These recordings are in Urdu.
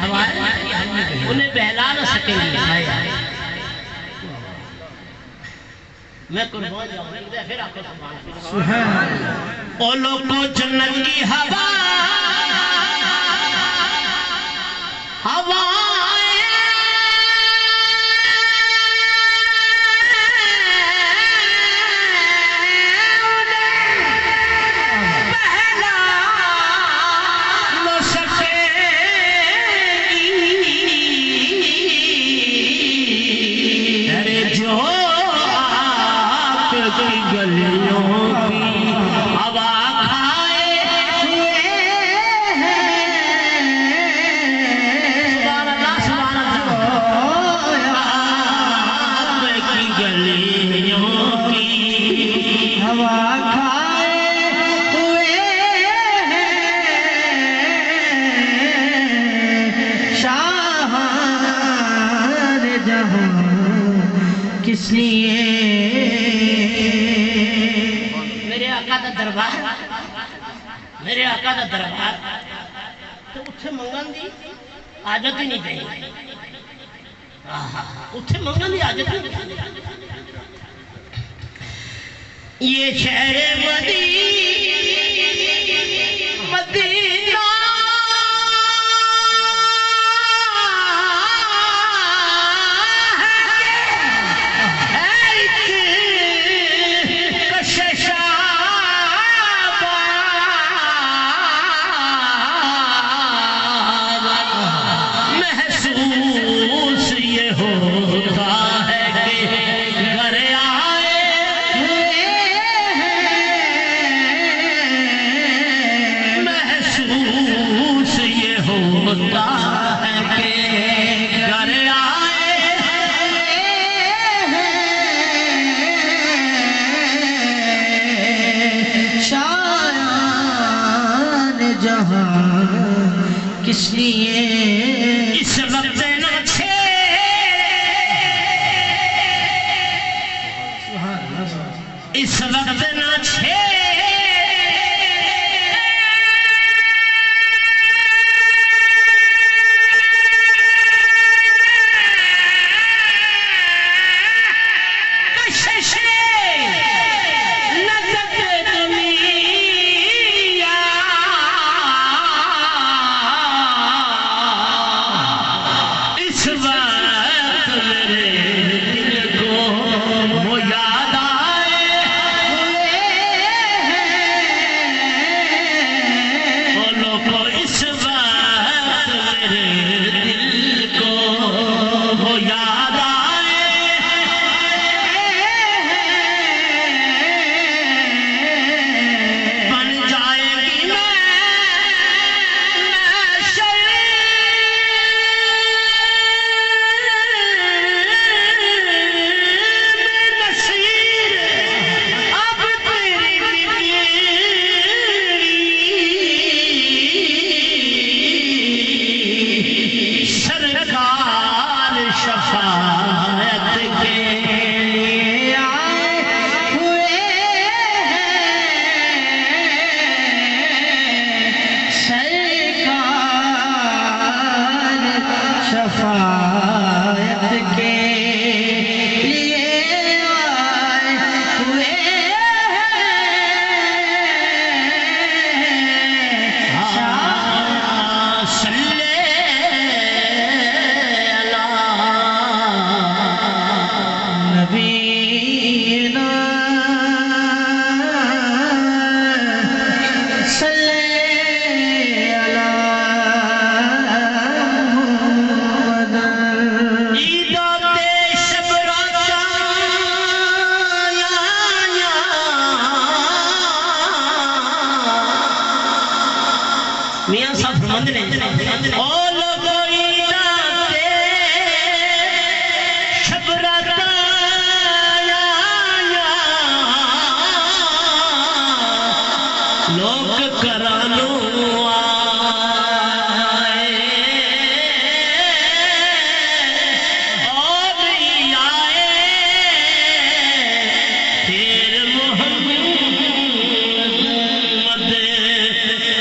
ہوائیں انہیں بہلا نہ سکیں گی میں قربان جاؤں پھر آپ کو سبحان او لوگوں جنت کی کس لیے میرے آقا دا دربار میرے آقا دا دربار تو اتھے منگن دی آجت ہی نہیں دیں اتھے منگن دی آجت ہی نہیں دیں یہ شہر مدینہ کس لیے اس وقت نہ اس وقت نہ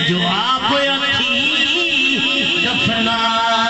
جو آپ اکھی دفنا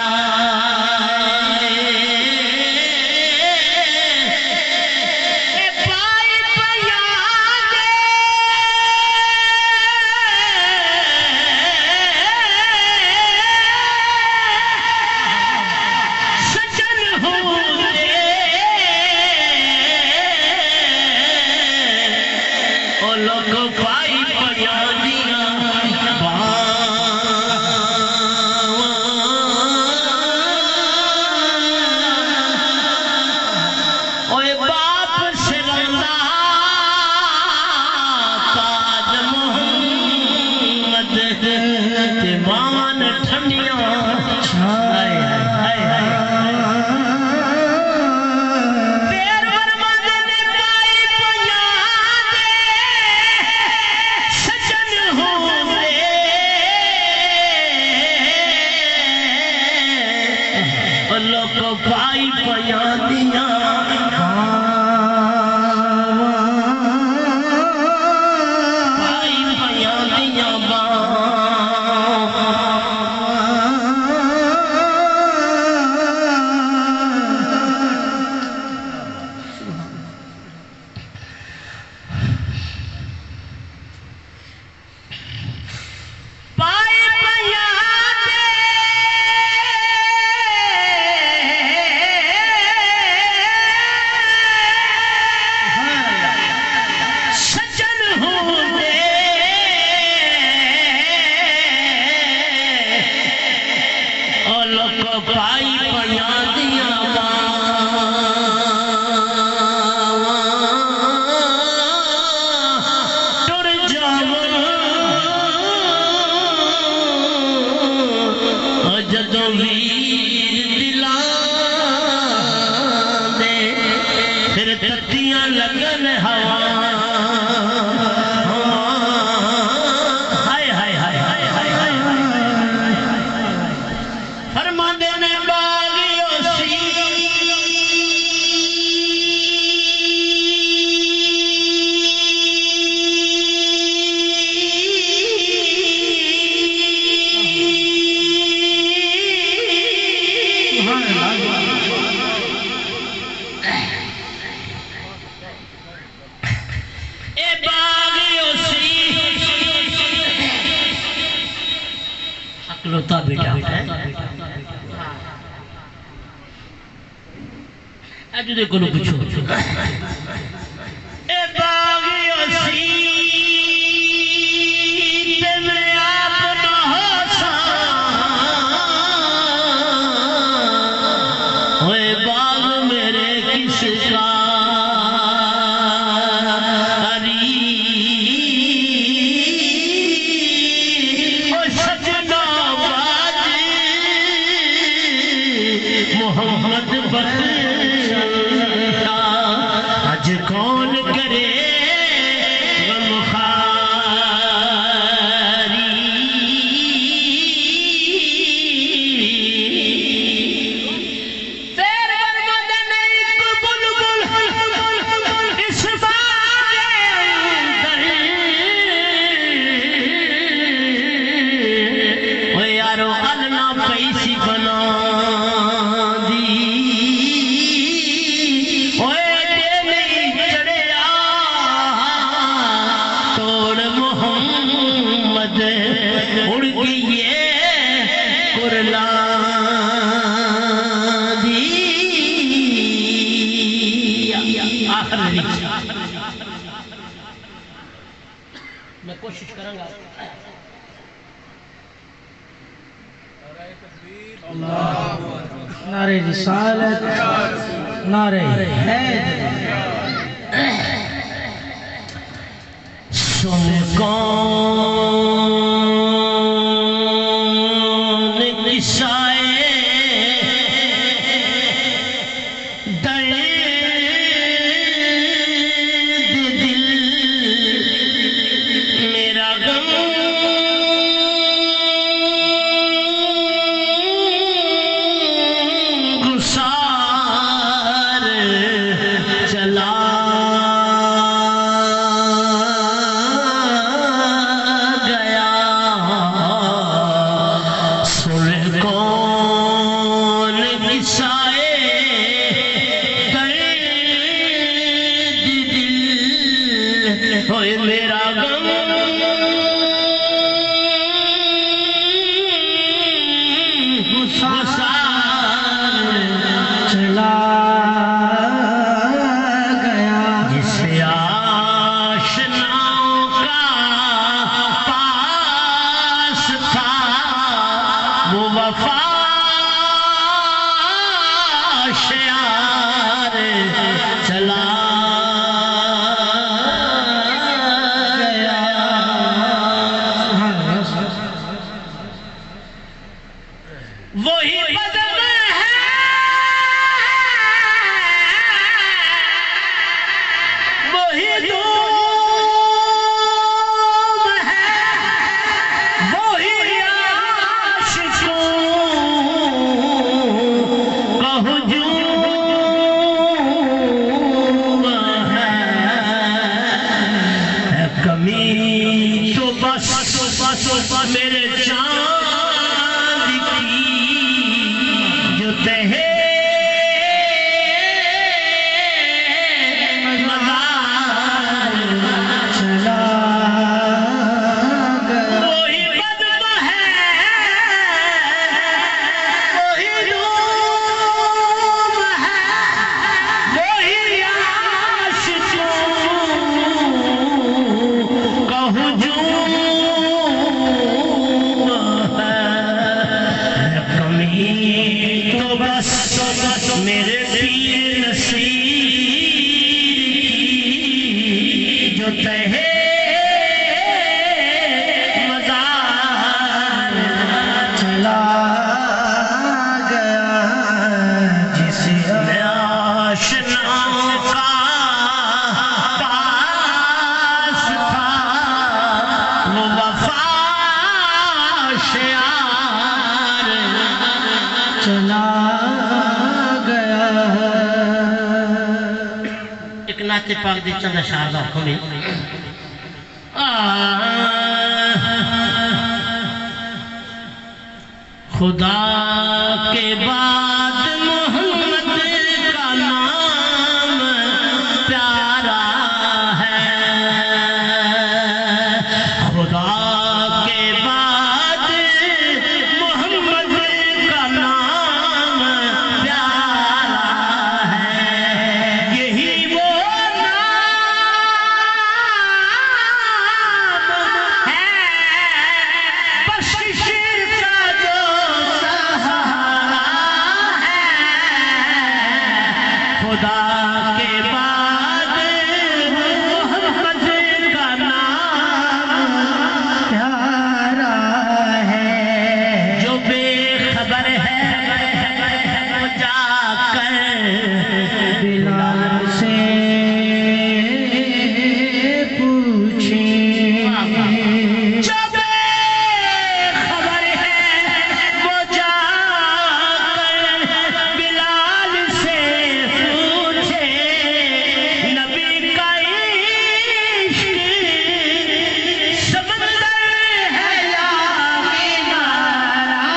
لوگ پائی پیاں دیاں پائی پیاں دیاں اکلوتا بیٹا اجو دیکھو لو پچھو اے باغی اسی تے میں آپ نہ حسان ہوئے باغ میرے کس کا میں کوشش کروں گا نعرہ رسالت نعرہ حیدر سن کون قصائے درد دل میرا غم گسار چلا یار چلا گیا ہے۔ ایک نعت پاک دی چند اشعار دا حکم ہے۔ خدا کے بعد محمد کا نام پیارا ہے، خدا کے بعد محمد کا نام پیارا ہے، یہی وہ نام ہے بخشش کا جو سہارا ہے، خدا کے بعد محمد کا نام پیارا ہے۔ جو بے خبر ہے وہ جا کر بلال سے پوچھیں، جو بے خبر ہے وہ جا کر بلال سے پوچھے، نبی کا عشق سمندر ہے یا کنارہ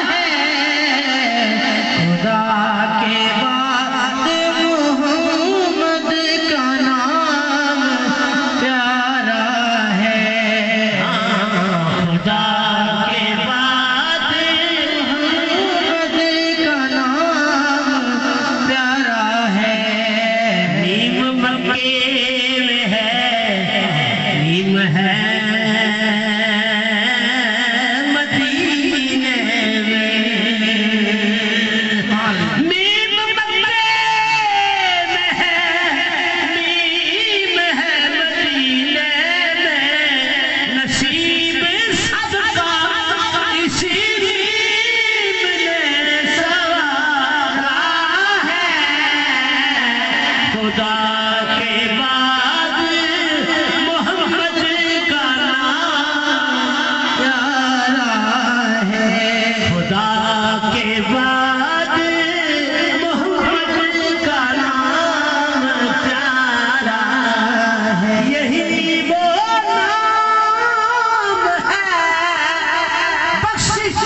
ہے، خدا کے بعد محمد کا نام پیارا ہے، خدا کے بعد محمد کا نام پیارا ہے۔ نیم مکے میں ہے، نیم ہے مدینے میں، نیم مکے میں ہے، نیم ہے مدینے میں، نصیب سب کا اسی نیم نے سوارا ہے، خدا کے بعد محمد کا نام پیارا ہے، خدا کے بعد محمد کا نام پیارا ہے، یہی وہ نام ہے بخشش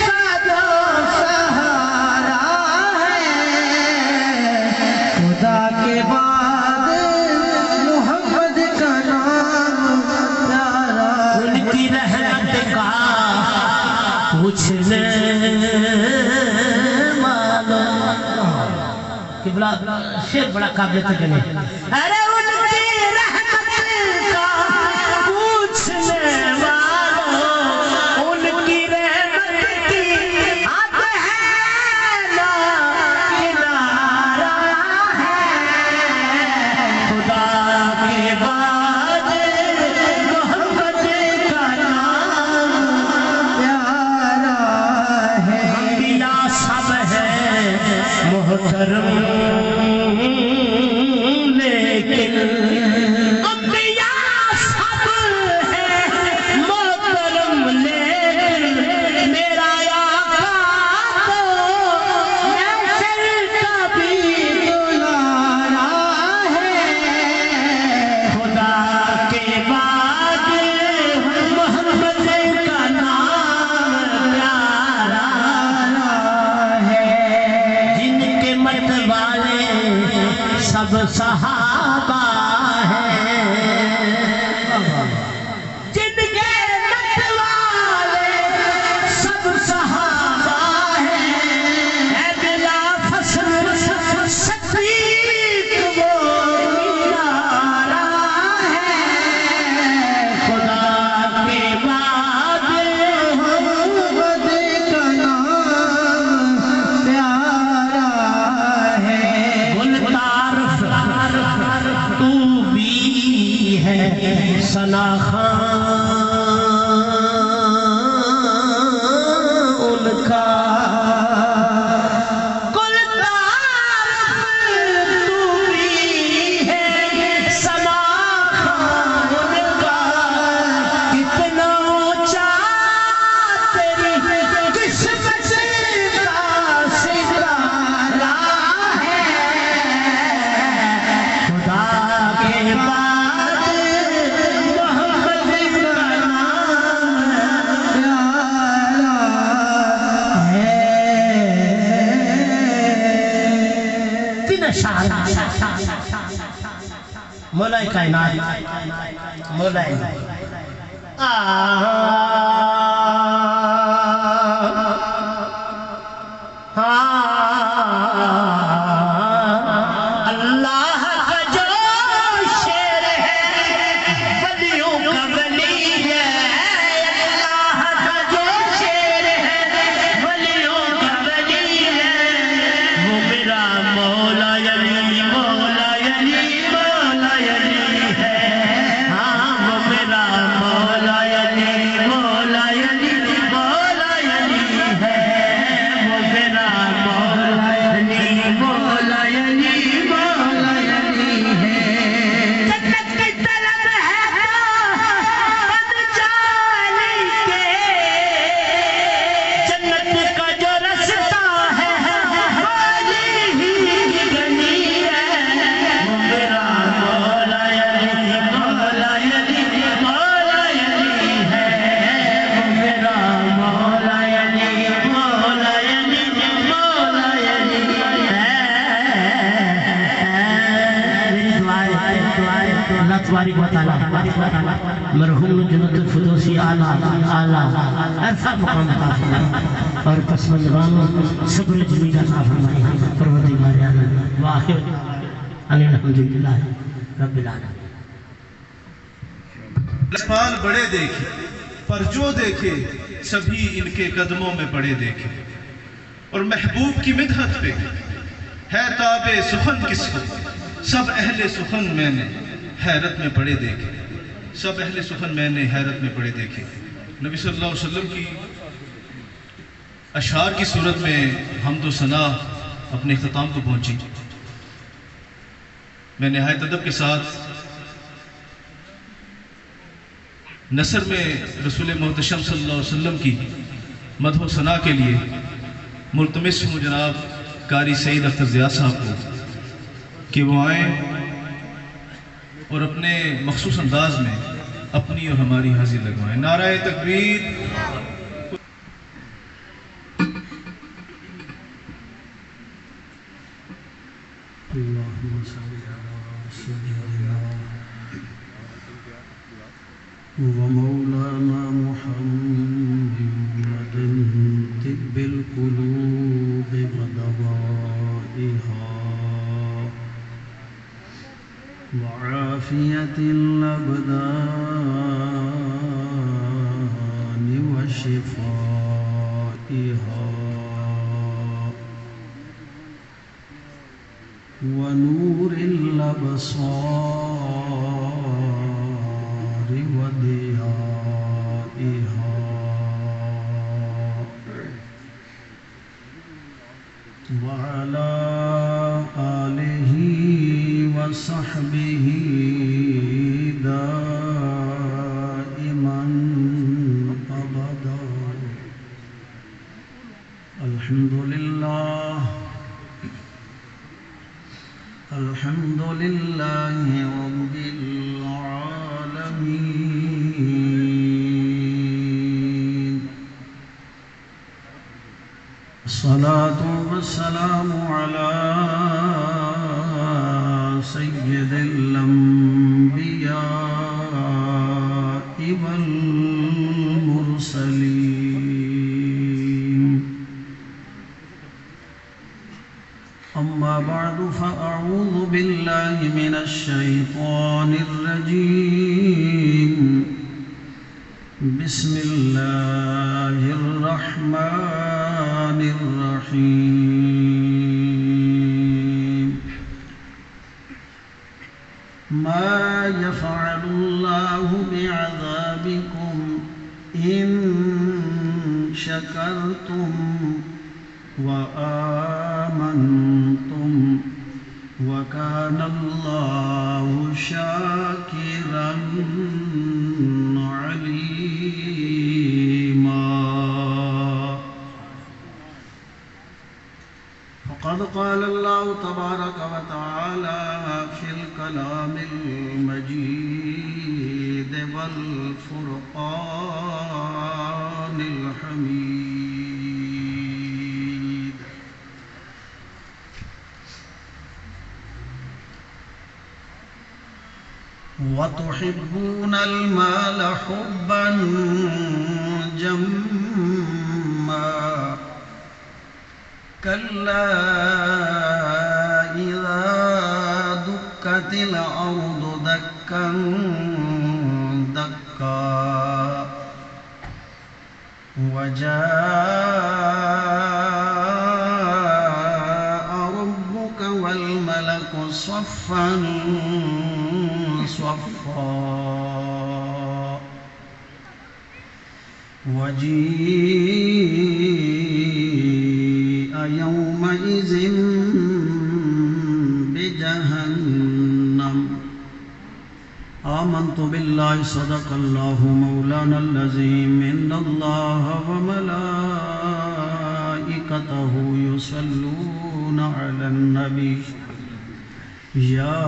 کا جو سہارا ہے، خدا کے بعد محمد کا نام پیارا ان کی رحمت کا پوچھنے مانو قبلہ شیر بڑا قابل تکنے، ارے ان کی رحمت کا پوچھنے والو، ان کی رحمت کی حد ہے نا کنارہ ہے، خدا کے بعد محمد کا نام پیارا ہے، بلا سب ہے محترم لیکن انبیاء سب ہے محترم لیکن میرا آقا تو محشر کا بھی دلارا ہے، خدا کے بعد محمد کا نام پیارا ہے، جن کے مت والے سب صحابہ ہیں، جن کے مت والے سب صحابہ ہیں، اے بلا فصل صدیق وہ پیارا ہے، خدا کے بعد محمد کا نام پیارا ہے، گل تعارف سارا مولا کائنات مولا اللہ کا جو شیر ہے ولیوں کا ولی ہے اللہ کا جو شیر ہے ولیوں کا ولی ہے وہ میرا مولا علی مولا علی مولا علی ہے ہاں وہ میرا مولا علی مولا علی مولا علی ہے وہ میرا مولا علی مولا علی مولا علی ہے جنت کی طلب ہے تو بد چالیں گے جنت کا جو رستہ ہے والی ہی گلی ہے وہ میرا مولا علی مولا علی مولا علی ہے وہ میرا مولا علی مولا علی مولا علی ہے اللہ تبارک و تعالی مرحوم جنت الفردوسی اعلیٰ عرفہ مقام عطا فرمائے اور پسماندگانوں صبر جمیل عطا فرمائے پروردگار عالم وآخر ان الحمدللہ رب العالمین لسپال بڑے دیکھے پر جو دیکھے سبھی ان کے قدموں میں پڑے دیکھے اور محبوب کی مدحت پہ ہے تاب سخن کس کو سب اہل سخن میں نے حیرت میں پڑے دیکھے سب اہل سخن میں نے حیرت میں پڑے دیکھے نبی صلی اللہ علیہ وسلم کی اشعار کی صورت میں حمد و ثنا اپنے اختتام کو پہنچی میں نہایت ادب کے ساتھ نثر میں رسول محتشم صلی اللہ علیہ وسلم کی مدح و ثنا کے لیے ملتمس ہوں جناب قاری سعید اختر ضیاء صاحب کو کہ وہ آئیں اور اپنے مخصوص انداز میں اپنی اور ہماری حاضری لگوائیں نعرہ تکبیر اللهم صل على سيدنا ومولانا محمد طب القلوب ودوائها وعافية الأبدان وشفائها ونور الأبصار وضيائها وعلى آله وصحبه دائما أبدا الحمد لله الحمد لله رب العالمين الصلاة والسلام على سيد الأنبياء والمرسلين أما بعد فأعوذ بالله من الشيطان الرجيم بسم الله الرحمن الرحيم ما يفعل الله بعذابكم إن شكرتم وآمنتم وكان الله شاكرا عليما فقد قال الله تبارك وتعالى في الكلام المجيد والفرقان الحميد وتحبون المال حبا جما كلا إذا دكت الأرض دكا دكا وجاء ربك والملك صفا صفا وجيء يومئذ بجهنم آمنت بالله صدق الله مولانا العظيم إن الله وملائكته يصلون على النبي يا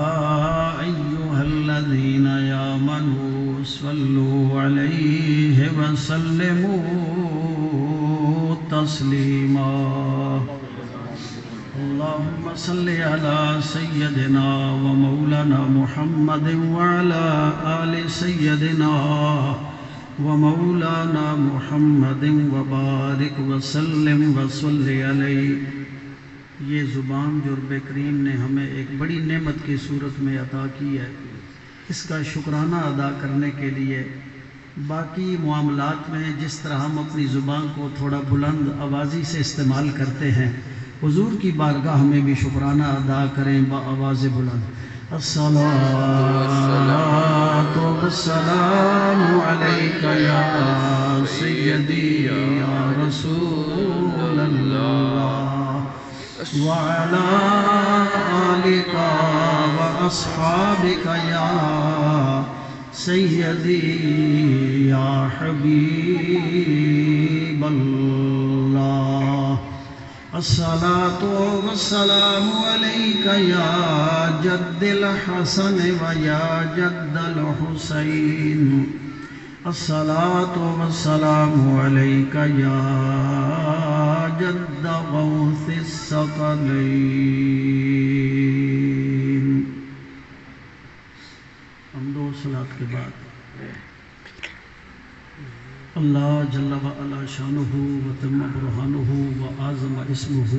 أيها الذين آمنوا صلوا عليه وسلموا تسليما اللهم صل على سيدنا ومولانا محمد وعلى آل سيدنا ومولانا محمد وبارك وسلم وصل علیہ. یہ زبان جو رب کریم نے ہمیں ایک بڑی نعمت کی صورت میں عطا کی ہے، اس کا شکرانہ ادا کرنے کے لیے باقی معاملات میں جس طرح ہم اپنی زبان کو تھوڑا بلند آوازی سے استعمال کرتے ہیں، حضور کی بارگاہ میں بھی شکرانہ ادا کریں بآواز بلند. الصلاۃ والسلام علیک یا سیدی یا رسول اللہ وعلى آلك وأصحابك يا سيدي يا حبيب الله. الصلاة والسلام عليك يا جد الحسن ويا جد الحسين. الصلاة والسلام عليك يا جد غوث الثقلين. حمد و صلاۃ کے بعد اللہ جل وعلا شانہ و تم برہانہ و اعظم اسمہ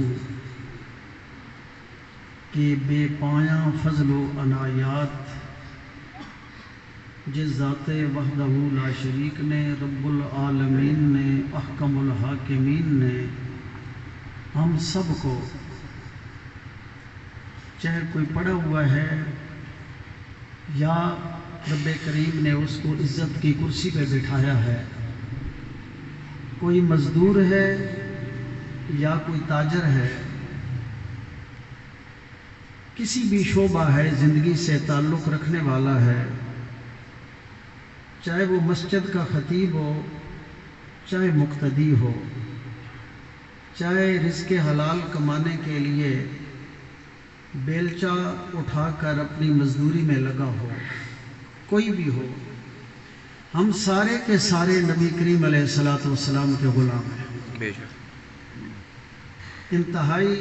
کہ بے پایاں فضل و عنایات جس ذات وحدہ لا شریک نے، رب العالمین نے، احکم الحاکمین نے ہم سب کو، چاہے کوئی پڑا ہوا ہے یا رب کریم نے اس کو عزت کی کرسی پہ بٹھایا ہے، کوئی مزدور ہے یا کوئی تاجر ہے، کسی بھی شعبہ ہے زندگی سے تعلق رکھنے والا ہے، چاہے وہ مسجد کا خطیب ہو، چاہے مقتدی ہو، چاہے رزق حلال کمانے کے لیے بیلچا اٹھا کر اپنی مزدوری میں لگا ہو، کوئی بھی ہو، ہم سارے کے سارے نبی کریم علیہ السلام کے غلام ہیں. انتہائی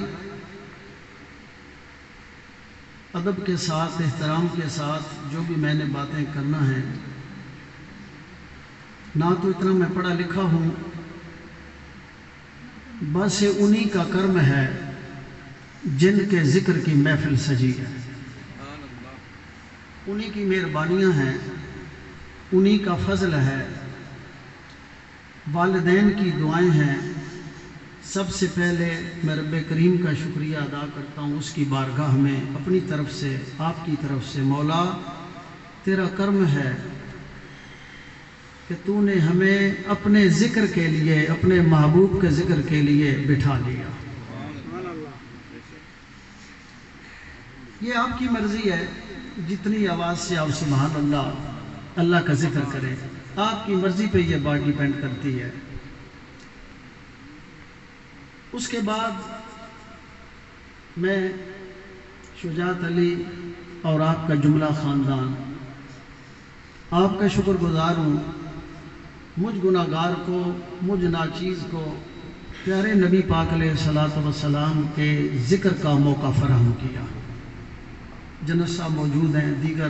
ادب کے ساتھ، احترام کے ساتھ جو بھی میں نے باتیں کرنا ہے، نہ تو اتنا میں پڑھا لکھا ہوں، بس انہی کا کرم ہے جن کے ذکر کی محفل سجی ہے، انہی کی مہربانیاں ہیں، انہی کا فضل ہے، والدین کی دعائیں ہیں. سب سے پہلے میں رب کریم کا شکریہ ادا کرتا ہوں اس کی بارگاہ میں اپنی طرف سے، آپ کی طرف سے. مولا تیرا کرم ہے کہ تو نے ہمیں اپنے ذکر کے لیے، اپنے محبوب کے ذکر کے لیے بٹھا لیا. یہ آپ کی مرضی ہے، جتنی آواز سے آپ سبحان اللہ اللہ کا ذکر کریں، آپ کی مرضی پہ یہ بات ڈیپینڈ کرتی ہے. اس کے بعد میں شجاعت علی اور آپ کا جملہ خاندان آپ کا شکر گزار ہوں، مجھ گناہگار کو، مجھ ناچیز کو پیارے نبی پاک علیہ السلام کے ذکر کا موقع فراہم کیا. جنت صاحب موجود ہیں، دیگر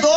2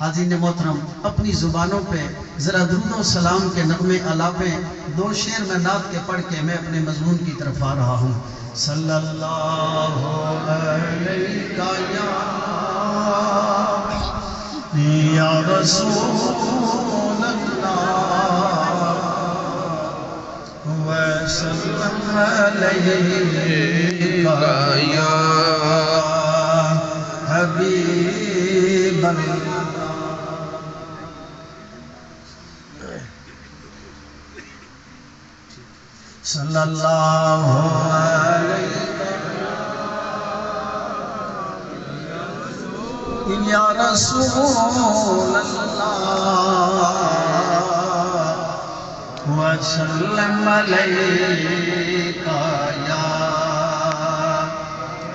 حاضرین محترم اپنی زبانوں پہ ذرا درود و سلام کے نغمے الاپیں 2 شعر میں نعت کے پڑھ کے میں اپنے مضمون کی طرف آ رہا ہوں۔ صلی اللہ علیہ یا رسول اللہ وسلم علیہ یا حبیب اللہ۔ صلی اللہ علیہ یا رسول اللہ وسلم علیہ یا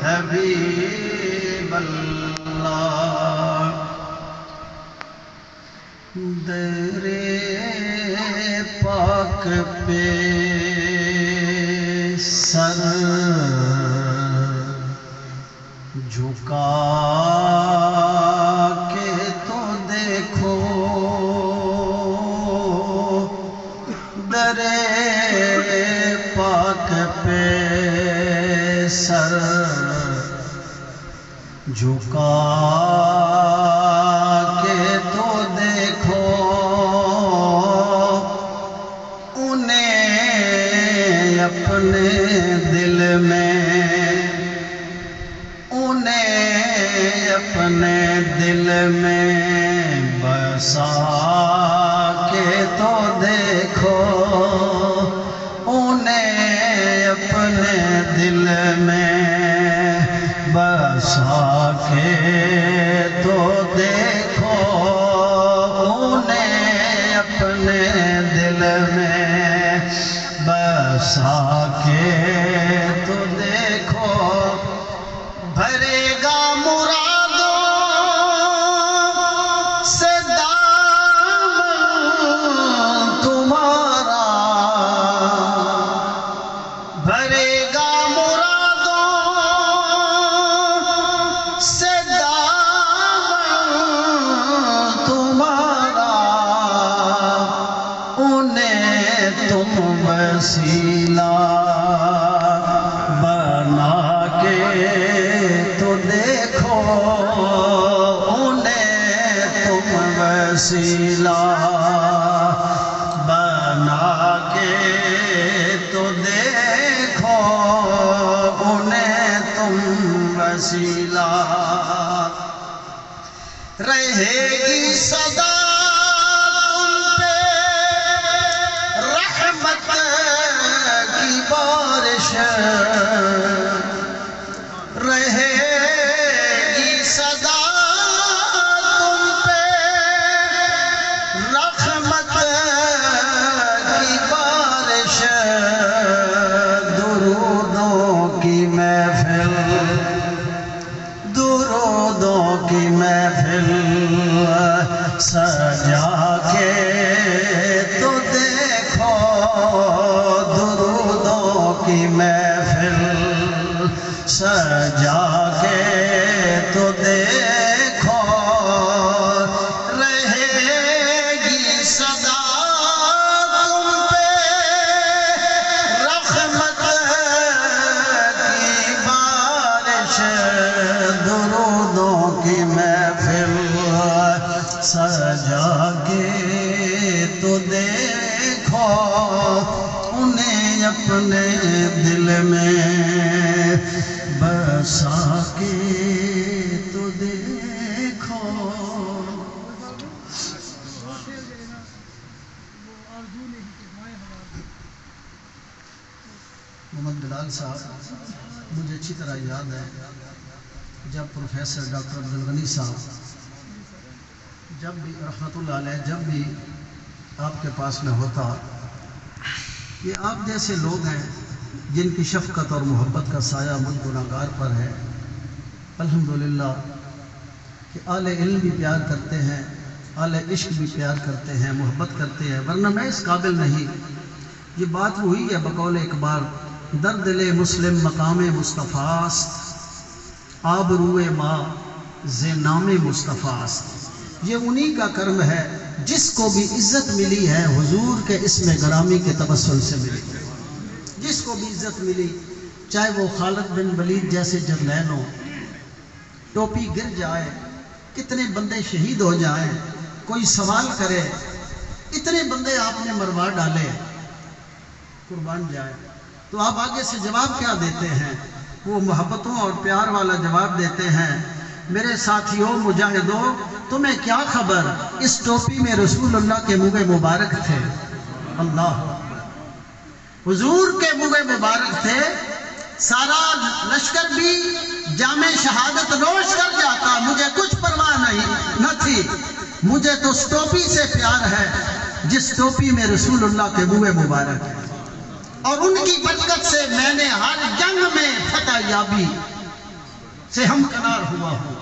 حبیب اللہ۔ در پاک پہ سر جھکا کے تو دیکھو، در پاک پہ سر جھکا کے تو دیکھو، انہیں اپنے دل میں، انہیں اپنے دل میں بسا کے تو دیکھو، انہیں اپنے دل میں بسا کے تو دیکھو، انہیں اپنے دل میں بسا کے تو دیکھو، بھرے گا مرادوں سے دامن تمہارا، بھرے گا مرادوں سے دامن تمہارا، انہیں تم وسیلہ بنا کے تو دیکھو، انہیں تم وسیلہ بنا کے تو دیکھو، انہیں تم وسیلہ۔ رہے گی صدا تم پہ رحمت کی بارش، رہے گی صدا تم پہ رحمت کی بارش، درودوں کی محفل، درودوں کی محفل سجا کے تو دیکھو، درودوں کی محفل سجا کے تو دیکھو، رہے گی صدا تم پہ رحمت کی بارش، درودوں کی محفل سجا کے تو دیکھو، انہیں اپنے دل میں بسا کے تو دیکھو۔ محمد بلال صاحب مجھے اچھی طرح یاد ہے، جب پروفیسر ڈاکٹر عبدالغنی صاحب جب بھی رحمت اللہ علیہ جب بھی آپ کے پاس میں ہوتا، یہ آپ جیسے لوگ ہیں جن کی شفقت اور محبت کا سایہ مجھ گناہگار پر ہے، الحمدللہ کہ اہل علم بھی پیار کرتے ہیں، اہل عشق بھی پیار کرتے ہیں، محبت کرتے ہیں، ورنہ میں اس قابل نہیں۔ یہ بات وہی ہے بقول اقبال، در دل مسلم مقام مصطفیٰ است، آب روئے ماں ز نام مصطفیٰ است۔ یہ انہی کا کرم ہے جس کو بھی عزت ملی ہے حضور کے اسم گرامی کے توسل سے ملی. جس کو بھی عزت ملی چاہے وہ خالد بن ولید جیسے جرنیل ہوں، ٹوپی گر جائے، کتنے بندے شہید ہو جائیں، کوئی سوال کرے اتنے بندے آپ نے مروا ڈالے، قربان جائے، تو آپ آگے سے جواب کیا دیتے ہیں؟ وہ محبتوں اور پیار والا جواب دیتے ہیں، میرے ساتھیوں مجاہدوں تمہیں کیا خبر، اس ٹوپی میں رسول اللہ کے منہ مبارک تھے. اللہ حضور کے منہ مبارک تھے. سارا لشکر بھی جامِ شہادت نوش کر جاتا، مجھے کچھ پرواہ نہ تھی. مجھے تو اس ٹوپی سے پیار ہے جس ٹوپی میں رسول اللہ کے منہ مبارک ہے، اور ان کی برکت سے میں نے ہر جنگ میں فتح یابی سے ہمکنار ہوا ہوں.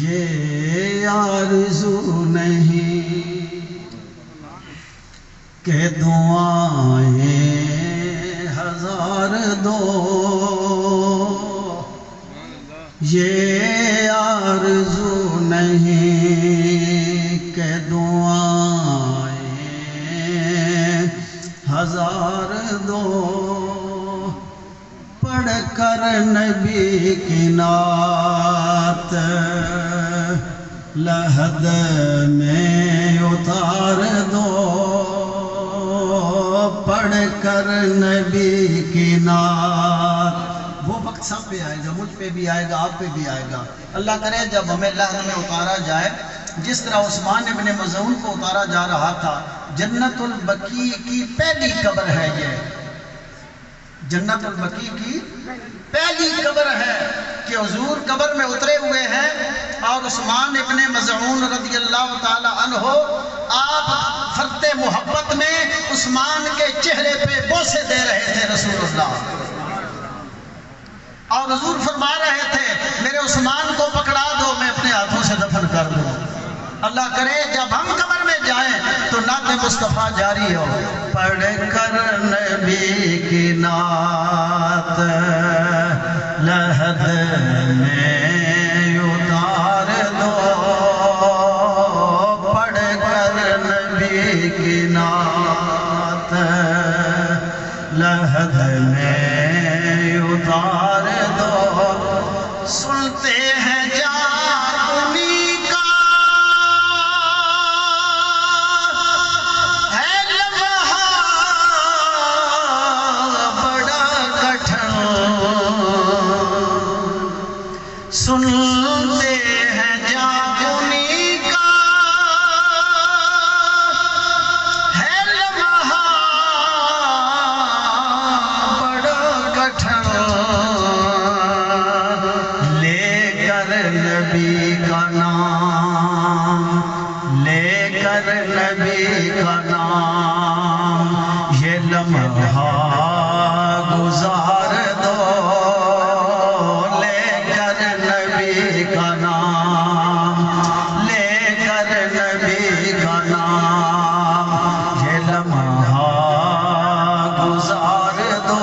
یہ آرزو نہیں کہ دعائیں ہزار دو، یہ آرزو نہیں کہ دعائیں ہزار دو، پڑھ کر نبی کی نعت لحد میں اتار دو، پڑھ کر نبی کی نعت. وہ وقت سب پہ آئے گا، مجھ پہ بھی آئے گا، آپ پہ بھی آئے گا. اللہ کرے جب ہمیں لحد میں اتارا جائے، جس طرح عثمان ابن مظعون کو اتارا جا رہا تھا. جنت البقیع کی پہلی قبر ہے یہ، جنت البقیع کی پہلی قبر ہے کہ حضور قبر میں اترے ہوئے ہیں، اور عثمان ابن مظعون رضی اللہ تعالی عنہ آپ فرط محبت میں عثمان کے چہرے پہ بوسے دے رہے تھے رسول اللہ، اور حضور فرما رہے تھے میرے عثمان کو پکڑا دو، میں اپنے ہاتھوں سے دفن کر دوں. اللہ کرے جب ہم قبر میں جائیں تو نعت مصطفیٰ جاری ہو. پڑھ کر نبی کی نعت لحد میں اتار دو، پڑھ کر نبی کی نعت لحد میں اتار دو. سنتے ہیں سنتے ہیں جاگنی کا ہے لمحہ بڑا کٹھن، لے کر نبی کا نام، لے کر نبی کا نام، یہ لمحہ گزار دو، کا نام، لے کر نبی کا نام، یہ لمحہ گزار دو،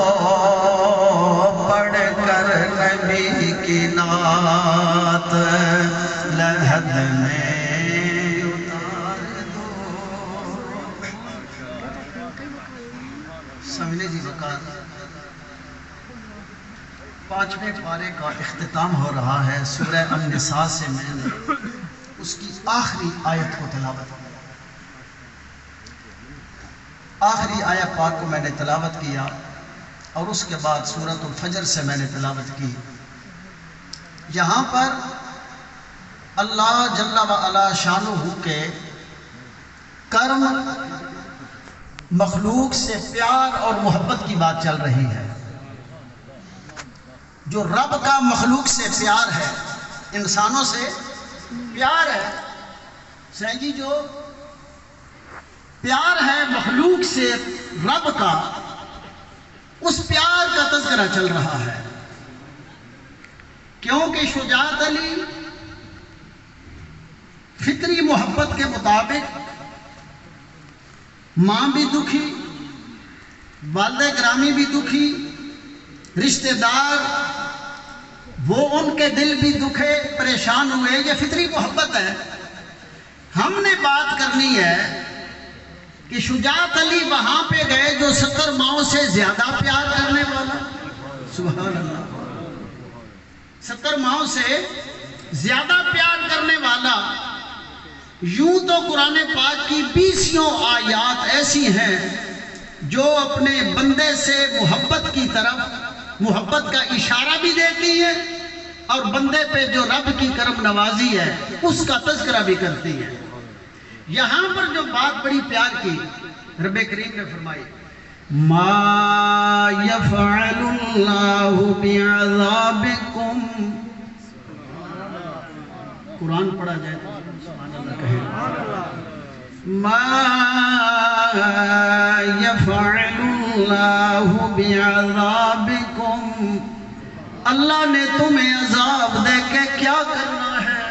پڑھ کر نبی کی نعت لحد میں اتار دو. سمجھنے جی وقار 5ویں پارے کا اختتام ہو رہا ہے. سورہ النساء سے میں نے اس کی آخری آیت کو تلاوت کی، آخری آیت پاک کو میں نے تلاوت کیا، اور اس کے بعد سورۃ الفجر سے میں نے تلاوت کی. یہاں پر اللہ جل وعلا شانہ کے کرم، مخلوق سے پیار اور محبت کی بات چل رہی ہے. جو رب کا مخلوق سے پیار ہے، انسانوں سے پیار ہے، سین جی جو پیار ہے مخلوق سے رب کا، اس پیار کا تذکرہ چل رہا ہے. کیونکہ شجاعت علی فطری محبت کے مطابق ماں بھی دکھی، والد گرامی بھی دکھی، رشتہ دار وہ ان کے دل بھی دکھے، پریشان ہوئے، یہ فطری محبت ہے۔ ہم نے بات کرنی ہے کہ شجاعت علی وہاں پہ گئے جو 70 ماؤں سے زیادہ پیار کرنے والا، سبحان اللہ، 70 ماؤں سے زیادہ پیار کرنے والا۔ یوں تو قرآن پاک کی 20 آیات ایسی ہیں جو اپنے بندے سے محبت کی طرف، محبت کا اشارہ بھی دیتی ہے اور بندے پہ جو رب کی کرم نوازی ہے اس کا تذکرہ بھی کرتی ہے۔ یہاں پر جو بات بڑی پیار کی رب کریم نے فرمائی، ما یفعل اللہ بعذابکم، قرآن پڑھا جائے تو سبحان اللہ کہیں، ما یفعل اللہ بعذابکم، اللہ نے تمہیں عذاب دے کے کیا کرنا ہے؟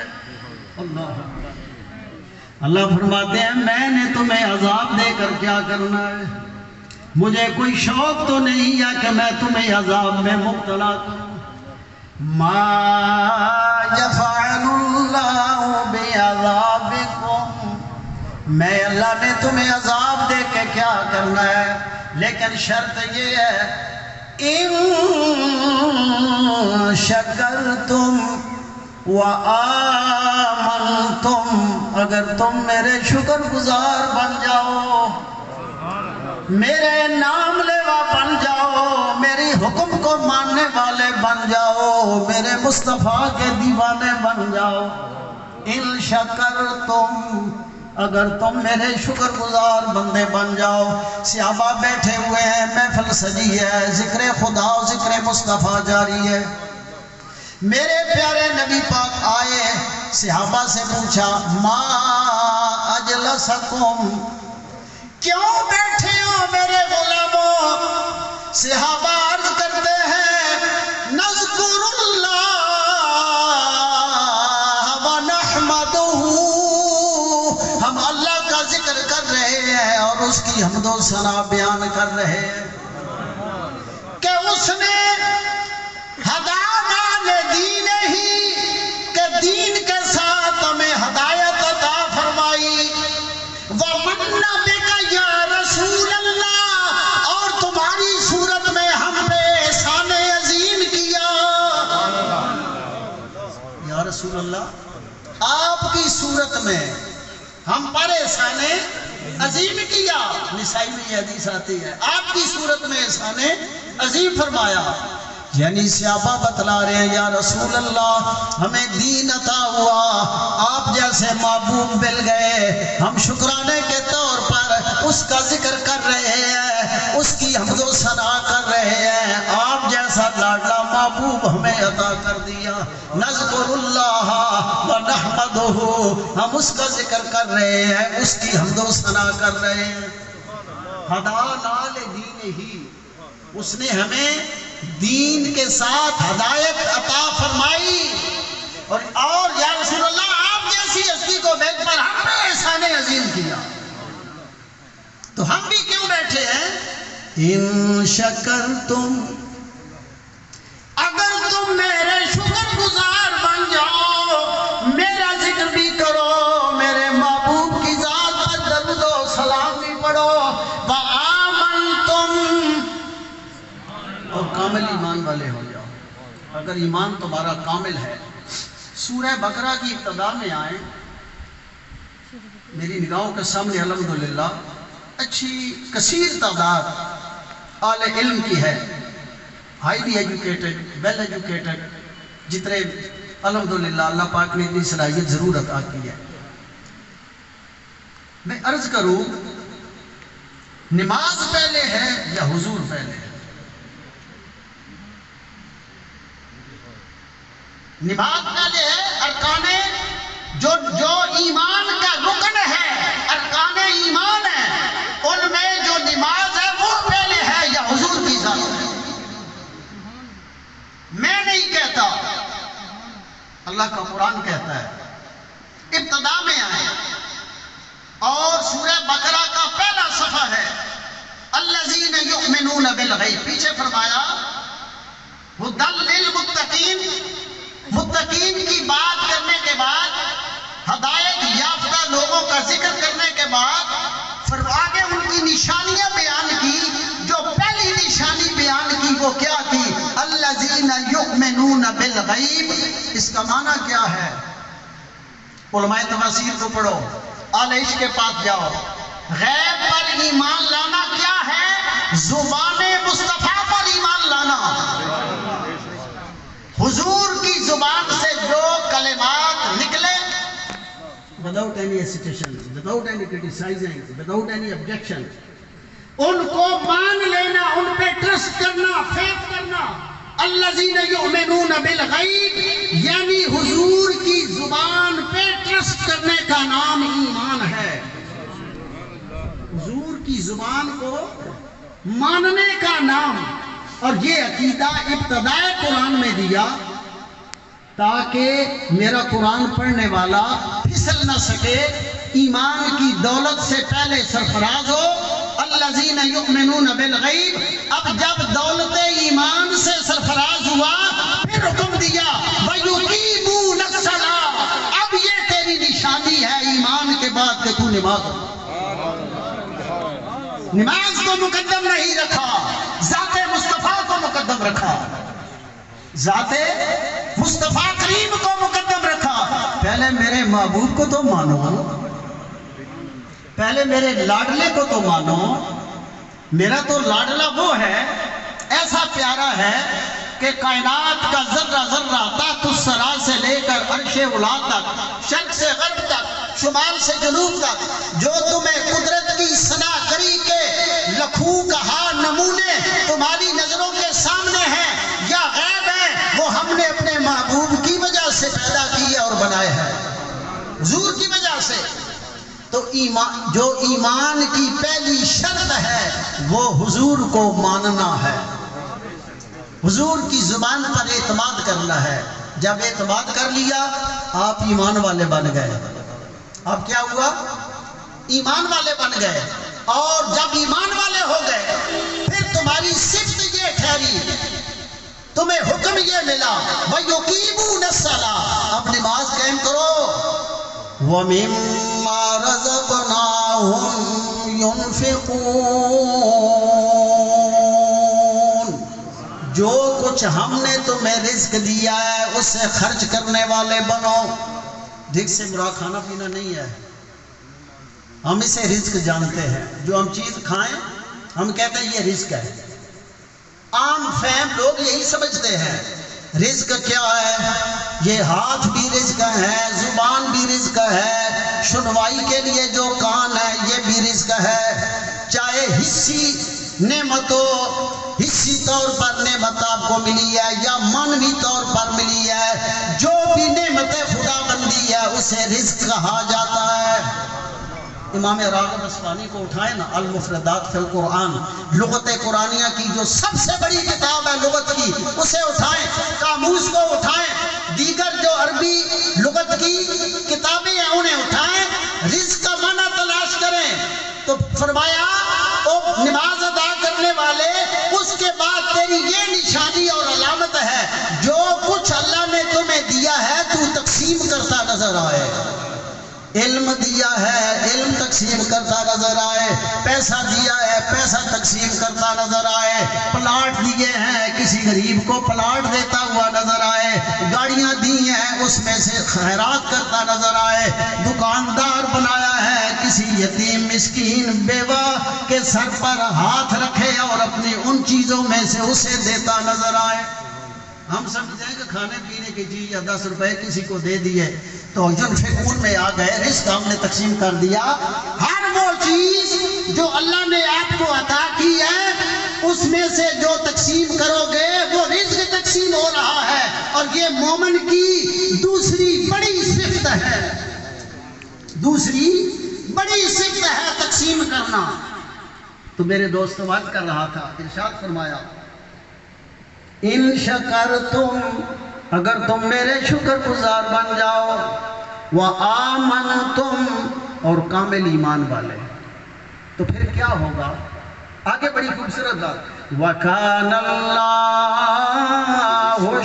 اللہ اللہ فرماتے ہیں میں نے تمہیں عذاب دے کر کیا کرنا ہے؟ مجھے کوئی شوق تو نہیں ہے کہ میں تمہیں عذاب میں مبتلا کروں۔ ما یفعل اللہ بعذابکم، میں اللہ نے تمہیں عذاب دے کے کیا کرنا ہے، لیکن شرط یہ ہے ان شکرتم وآمنتم، اگر تم میرے شکر گزار بن جاؤ، میرے نام لیوا بن جاؤ، میری حکم کو ماننے والے بن جاؤ، میرے مصطفیٰ کے دیوانے بن جاؤ۔ ان شکرتم، اگر تم میرے شکر گزار بندے بن جاؤ۔ صحابہ بیٹھے ہوئے ہیں، محفل سجی ہے، ذکر خدا و ذکر مصطفیٰ جاری ہے۔ میرے پیارے نبی پاک آئے، صحابہ سے پوچھا ما اجلسکم، کیوں بیٹھے ہو میرے غلاموں؟ صحابہ عرض کرتے ہیں نذکر اللہ ونحمدہ، ہم اللہ کا ذکر کر رہے ہیں اور اس کی حمد و ثنا بیان کر رہے ہیں کہ اس نے ہدانا لدین ہی، کہ دین کے ساتھ ہمیں ہدایت عطا فرمائی، وَمَنَّ بِكَ یا رسول اللہ، اور تمہاری صورت میں ہم نے احسان عظیم کیا۔ یا رسول اللہ، آپ کی صورت میں ہم پر احسان عظیم کیا۔ نسائی میں یہ حدیث آتی ہے، آپ کی صورت میں احسان عظیم فرمایا۔ یعنی صحابہ بتلا رہے ہیں یا رسول اللہ ہمیں دین عطا ہوا، آپ جیسے محبوب مل گئے، ہم شکرانے کے طور پر اس کا ذکر کر رہے ہیں، اس کی حمد و ثنا کر رہے ہیں، آپ جیسا لاڈلا محبوب ہمیں عطا کر دیا۔ نذکر اللہ ونحمدہ، ہم اس کا ذکر کر رہے ہیں، اس کی حمد و ثنا کر رہے ہیں۔ ہدانا لدینہ، اس نے ہمیں دین کے ساتھ ہدایت عطا فرمائی، اور یا رسول اللہ آپ جیسی ہستی کو بیچ پر ہم نے احسان عظیم کیا، تو ہم بھی کیوں بیٹھے ہیں؟ ان شکرتم، اگر تم میرے شکر گزار بن جاؤ، میرا ذکر بھی کرو، میرے محبوب کی ذات پر درود و سلام بھی پڑھو، اور کامل ایمان والے ہو جاؤ۔ اگر ایمان تمہارا کامل ہے، سورہ بقرہ کی ابتدا میں آئیں، میری نگاہوں کے سامنے الحمدللہ اچھی کثیر تعداد اعلی علم کی ہے، ہائیلی ایجوکیٹڈ، ویل ایجوکیٹڈ، جتنے الحمدللہ اللہ پاک نے اتنی صلاحیت ضرور عطا کی ہے۔ میں عرض کروں نماز پہلے ہے یا حضور پہلے ہے؟ نماز پہلے ہے، ارکان جو ایمان کا رکن ہے، ارکان ایمان ہے، ان میں جو نماز ہے وہ پہلے ہے یا حضور کی ذات ہے؟ میں نہیں کہتا، اللہ کا قرآن کہتا ہے۔ ابتدا میں آئے اور سورہ بقرہ کا پہلا صفحہ ہے الذین یؤمنون بالغیب، پیچھے فرمایا ھدی للمتقین، متقین کی بات کرنے کے بعد، ہدایت یافتہ لوگوں کا ذکر کرنے کے بعد پھر آگے ان کی نشانیاں بیان کی. جو پہلی نشانی بیان کی وہ کیا تھی؟ الذین یؤمنون بالغیب. اس کا معنی کیا ہے؟ علماء تفاسیر کو پڑھو، اہل عشق کے پاس جاؤ. غیب پر ایمان لانا کیا ہے؟ زبان مصطفیٰ پر ایمان لانا. حضور کی زبان سے جو کلمات نکلے without any hesitation, without any criticizing, without any objection, ان کو مان لینا، ان پہ ٹرسٹ کرنا، فیتھ کرنا. الذین یؤمنون بالغیب یعنی حضور کی زبان پہ ٹرسٹ کرنے کا نام ایمان ہے. حضور کی زبان کو ماننے کا نام. اور یہ عقیدہ ابتدائے قرآن میں دیا تاکہ میرا قرآن پڑھنے والا پھسل نہ سکے، ایمان کی دولت سے پہلے سرفراز ہو. الذین یؤمنون بالغیب. اب جب دولت ایمان سے سرفراز ہوا پھر حکم دیا وَيُقِيمُونَ الصَّلَاةَ. اب یہ تیری نشانی ہے ایمان کے بعد کہ تو نماز کو مقدم نہیں رکھا، ذات مصطفیٰ کو مقدم رکھا، ذات مصطفیٰ کریم کو مقدم رکھا. پہلے میرے محبوب کو تو مانو، پہلے میرے لاڈلے کو تو مانو. میرا تو لاڈلہ وہ ہے، ایسا پیارا ہے کہ کائنات کا ذرہ ذرہ تحت الثری سے لے کر عرش اولا تک، شرق سے غرب تک، شمال سے جنوب تک، جو تمہیں قدرت کی صنع کری کے لکھوں کہا نمونے تمہاری نظروں کے سامنے ہیں یا غیب ہیں، وہ ہم نے اپنے محبوب کی وجہ سے پیدا کیے اور بنائے ہیں، حضور کی وجہ سے. تو جو ایمان کی پہلی شرط ہے وہ حضور کو ماننا ہے، حضور کی زبان پر اعتماد کرنا ہے. جب اعتماد کر لیا آپ ایمان والے بن گئے. اب کیا ہوا؟ ایمان والے بن گئے. اور جب ایمان والے ہو گئے پھر تمہاری صفت یہ ٹھہری، تمہیں حکم یہ ملا وَيُقِيمُونَ الصَّلَاةَ. اب نماز قائم کرو. وَمِمَّا رَزَقْنَاهُمْ يُنْفِقُونَ. جو کچھ ہم نے تمہیں رزق دیا ہے اس سے خرچ کرنے والے بنو. رزق سے مراد کھانا پینا نہیں ہے، ہم اسے رزق جانتے ہیں. جو ہم چیز کھائیں ہم کہتے ہیں یہ رزق ہے. عام فہم لوگ یہی سمجھتے ہیں. رزق کیا ہے؟ یہ ہاتھ بھی رزق ہے، زبان بھی رزق ہے، سنوائی کے لیے جو کان ہے یہ بھی رزق ہے. چاہے حصی نعمت ہو، حصی طور پر نعمت آپ کو ملی ہے یا معنوی طور پر ملی ہے، جو بھی نعمت خدا بندی ہے اسے رزق کہا جاتا ہے. امام راغب اصفہانی کو اٹھائیں نا، المفردات فی القرآن، لغت قرآنیہ کی جو سب سے بڑی کتاب ہے لغت کی، اسے اٹھائیں. قاموس کو اٹھائیں، دیگر جو عربی لغت کی کتابیں ہیں انہیں اٹھائیں، رزق کا معنی تلاش کریں. تو فرمایا او نماز ادا کرنے والے، اس کے بعد تیری یہ نشانی اور علامت ہے جو کچھ اللہ نے تمہیں دیا ہے تو تقسیم کرتا نظر آئے. علم دیا ہے علم تقسیم کرتا نظر آئے، پیسہ دیا ہے پیسہ تقسیم کرتا نظر آئے، پلاٹ دیے ہیں کسی غریب کو پلاٹ دیتا ہوا نظر آئے، گاڑیاں دی ہیں اس میں سے خیرات کرتا نظر آئے، دکاندار بنایا ہے کسی یتیم مسکین بیوہ کے سر پر ہاتھ رکھے اور اپنی ان چیزوں میں سے اسے دیتا نظر آئے. ہم سمجھتے ہیں کہ کھانے پینے کی چیز یا 10 روپے کسی کو دے دیے تو ینفقون میں آ گئے، رزق ہم نے تقسیم کر دیا. ہر وہ چیز جو اللہ نے آپ کو عطا کی ہے اس میں سے جو تقسیم کرو گے وہ رزق تقسیم ہو رہا ہے. اور یہ مومن کی دوسری بڑی صفت ہے، دوسری بڑی صفت ہے تقسیم کرنا. تو میرے دوست بات کر رہا تھا، ارشاد فرمایا ان شکرتم، اگر تم میرے شکر گزار بن جاؤ، وآمنتم، اور کامل ایمان والے، تو پھر کیا ہوگا؟ آگے بڑی خوبصورت بات، وَكَانَ اللَّهُ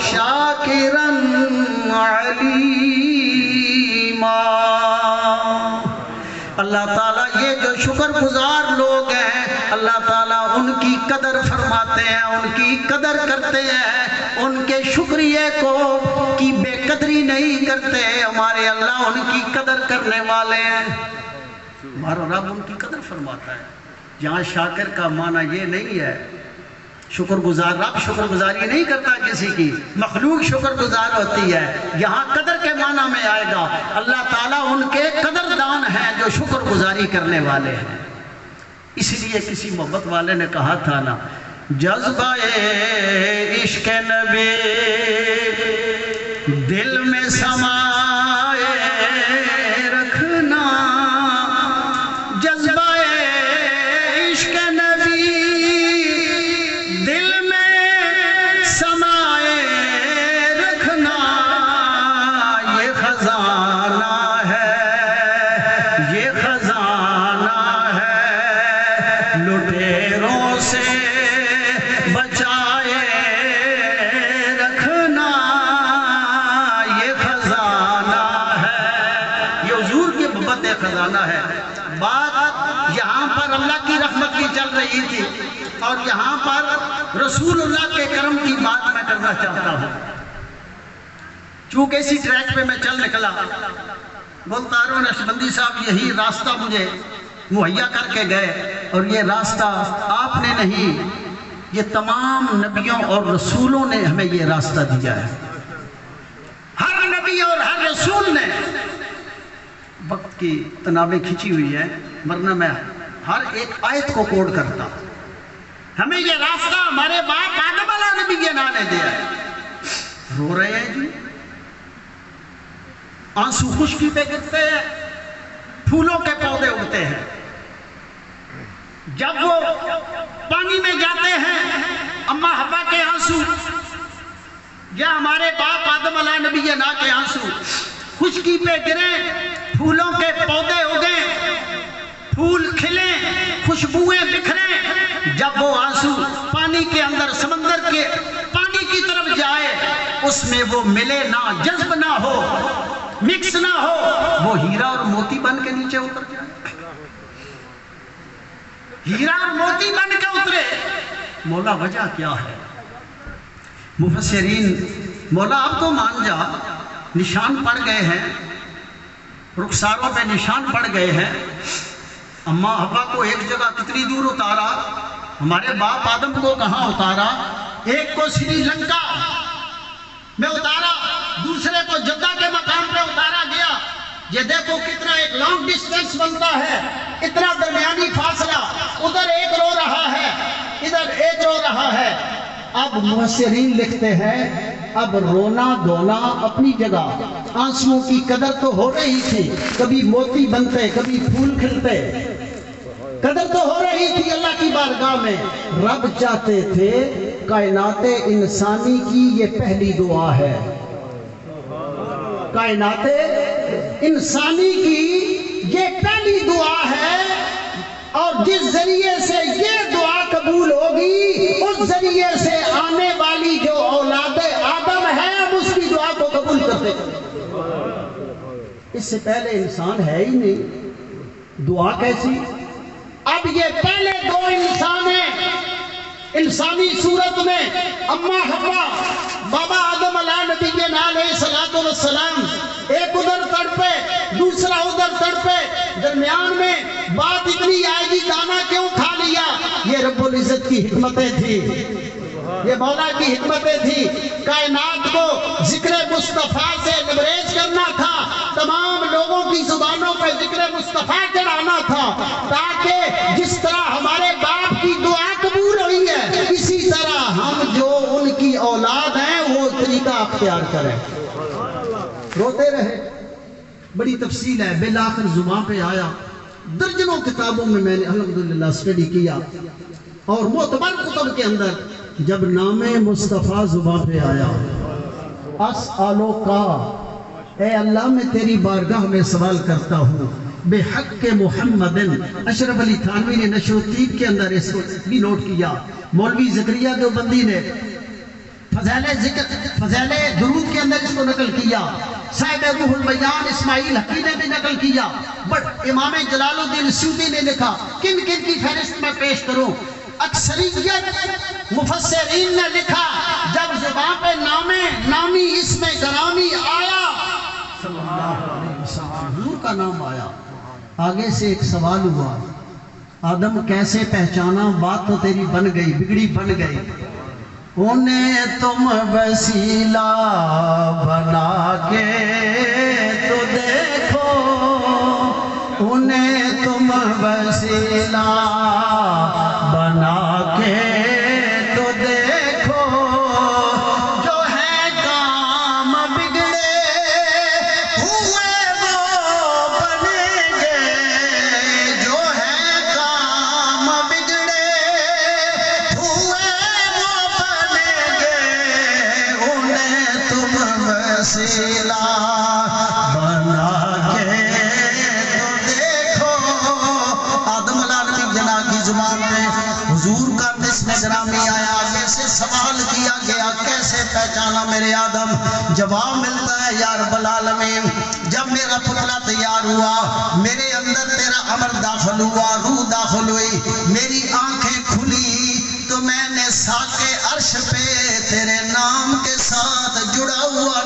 شَاكِرًا علیما۔ اللہ تعالیٰ یہ جو شکر گزار لوگ ہیں اللہ تعالیٰ ان کی قدر فرماتے ہیں، ان کی قدر کرتے ہیں، ان کے شکریہ کو کی بے قدری نہیں کرتے۔ ہمارے اللہ ان کی قدر کرنے والے ہیں، ہمارا رب ان کی قدر فرماتا ہے۔ یہاں شاکر کا معنی یہ نہیں ہے شکر گزار، رب شکر گزاری نہیں کرتا کسی کی، مخلوق شکر گزار ہوتی ہے۔ یہاں قدر کے معنی میں آئے گا اللہ تعالیٰ ان کے قدردان ہیں جو شکر گزاری کرنے والے ہیں۔ اس لیے کسی محبت والے نے کہا تھا نا، جذبہ عشق نبی دل میں سمائے رکھنا، جذبہ عشق نبی دل میں سمائے رکھنا، یہ خزانہ ہے، یہ خزانہ ہے، لٹیروں سے بچائے رکھنا، یہ خزانہ ہے۔ یہ حضور کی محبت ایک خزانہ ہے۔ بات یہاں پر اللہ کی رحمت کی چل رہی تھی اور یہاں پر رسول اللہ کے کرم کی بات میں کرنا چاہتا ہوں۔ چونکہ اسی ٹریک پہ میں چل نکلا، گلتارو نقشبندی صاحب یہی راستہ مجھے مہیا کر کے گئے، اور یہ راستہ آپ نے نہیں، یہ تمام نبیوں اور رسولوں نے ہمیں یہ راستہ دیا ہے۔ ہر نبی اور ہر رسول نے، وقت کی تنابیں کھچی ہوئی ہے ورنہ میں ہر ایک آیت کو کوڈ کرتا، ہمیں یہ راستہ ہمارے باپ آدم علیہ نبی کے نام نے دیا ہے۔ رو رہے ہیں جی، آنسو خشکی پہ گرتے ہیں، پھولوں کے پودے اگتے ہیں، جب وہ پانی میں جاتے ہیں اماں حوا کے آنسو یا ہمارے باپ آدم علیہ نبی کے نام کے آنسو خشکی پہ گریں، پھولوں کے پودے اگیں، پھول کھلیں، خوشبوئیں بکھریں، جب وہ آنسو پانی کے اندر سمندر کے پانی کی طرف جائے اس میں وہ ملے نہ، جذب نہ ہو، مکس نہ ہو، وہ ہیرا اور موتی بن کے نیچے اتر جائے۔ ہیرا اور موتی بن کے اترے، مولا وجہ کیا ہے؟ مفسرین مولا اب تو مان جا، نشان پڑ گئے ہیں، رخساروں پہ نشان پڑ گئے ہیں، اماں حوا کو ایک جگہ کتنی دور اتارا، ہمارے باپ آدم کو کہاں اتارا، ایک کو سری لنکا میں اتارا، دوسرے کو جدہ کے مقام پہ اتارا گیا۔ یہ دیکھو کتنا ایک لانگ ڈسٹنس بنتا ہے، اتنا درمیانی فاصلہ، ادھر ایک رو رہا ہے ادھر ایک رو رہا ہے۔ اب مفسرین لکھتے ہیں اب رونا دھونا اپنی جگہ، آنسوؤں کی قدر تو ہو رہی تھی، کبھی موتی بنتے کبھی پھول کھلتے، قدر تو ہو رہی تھی اللہ کی بارگاہ میں۔ رب چاہتے تھے کائنات انسانی کی یہ پہلی دعا ہے، کائنات انسانی کی یہ پہلی دعا ہے، اور جس ذریعے سے یہ دعا قبول ہوگی اس ذریعے سے آنے والی جو اولاد آدم ہے ہم اس کی دعا کو قبول کرتے ہیں۔ اس سے پہلے انسان ہے ہی نہیں، دعا کیسی؟ اب یہ پہلے دو انسان ہیں انسانی صورت میں، اماں حوا بابا آدم علیہ نبی کے علیہ السلام، ایک ادھر تڑپے دوسرا ادھر تڑپے، درمیان میں بات اتنی آئے گی دانا کیوں کھا لیا؟ یہ رب العزت کی حکمتیں تھی، یہ مولا کی حکمتیں تھی، کائنات کو ذکر مصطفیٰ سے لبریز کرنا تھا، تمام لوگوں کی زبانوں پہ ذکر مصطفیٰ چڑھانا تھا، تاکہ جس طرح ہمارے باپ کی دعا قبول ہوئی ہے اسی طرح ہم جو ان کی اولاد ہیں وہ طریقہ اختیار کریں۔ روتے رہے، بڑی تفصیل ہے، بالآخر زبان پہ آیا، درجنوں کتابوں میں نے الحمدللہ اسٹڈی کیا، اور معتبر کتب کے اندر جب نام مصطفیٰ زبان پہ آیا، اسالو کا، اے اللہ میں تیری بارگاہ میں سوال کرتا ہوں، بے حق کے محمد، اشرف علی تھانوی نے نشر الطیب کے اندر اس کو بھی نوٹ کیا، مولوی زکریا دیوبندی نے فضیل درود کے اندر اس کو نقل کیا، صاحب روح البیان اسماعیل حقی نے بھی نقل کیا، بٹ امام جلال الدین سیوطی نے لکھا۔ کن کن کی فہرست میں پیش کروں؟ اکثریت مفسرین نے لکھا جب زبان پہ نامی اسم گرامی آیا صلی اللہ علیہ وسلم، حضور کا نام آیا، آگے سے ایک سوال ہوا، آدم کیسے پہچانا؟ بات تو تیری بن گئی، بگڑی بن گئی۔ انہیں تم وسیلہ بنا کے تو دیکھو، انہیں تم وسیلہ بنا کے تو دیکھو، جو ہے کام بگڑے ہوئے وہ بنیں گے، جو ہے کام بگڑے ہوئے وہ بنیں گے، انہیں تم وسیلہ بنا کے زبان میں حضور کا اسم گرامی آیا، آگے سے سوال کیا گیا کیسے پہچانا میرے آدم؟ جواب ملتا ہے یا رب العالمین، جب میرا پتلا تیار ہوا، میرے اندر تیرا امر داخل ہوا، روح داخل ہوئی، میری آنکھیں کھلی تو میں نے ساق عرش پہ تیرے نام کے ساتھ جڑا ہوا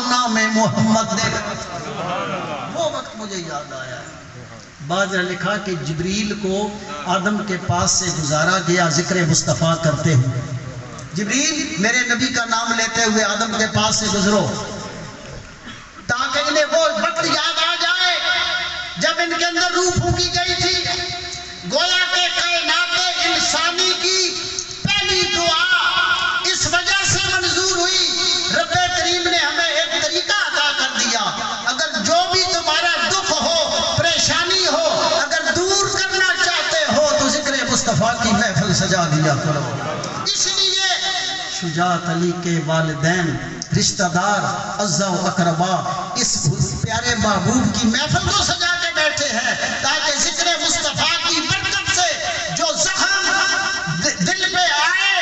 نام محمد دیکھا۔ وہ وقت مجھے یاد آیا۔ بعد نے لکھا کہ جبریل کو آدم کے پاس سے گزارا گیا ذکر مصطفیٰ کرتے ہوئے، جبریل میرے نبی کا نام لیتے ہوئے آدم کے پاس سے گزرو، تاکہ انہیں وہ وقت یاد آ جائے جب ان کے اندر روح پھونکی گئی تھی۔ گویا کہ کائنات انسانی کی پہلی دعا اس وجہ سے منظور ہوئی، رب کریم نے ہمیں ایک طریقہ عطا کر دیا، اگر جو بھی تمہارا دکھ ہو، پریشانی ہو، اگر دور کرنا چاہتے ہو تو ذکر مصطفیٰ کی محفل سجا دیا کرو۔ اس لیے شجاعت علی کے والدین، رشتہ دار، عزا و اقربا اس پیارے محبوب کی محفل کو سجا کے بیٹھے ہیں تاکہ ذکر مصطفیٰ کی برکت سے جو زخم دل پہ آئے،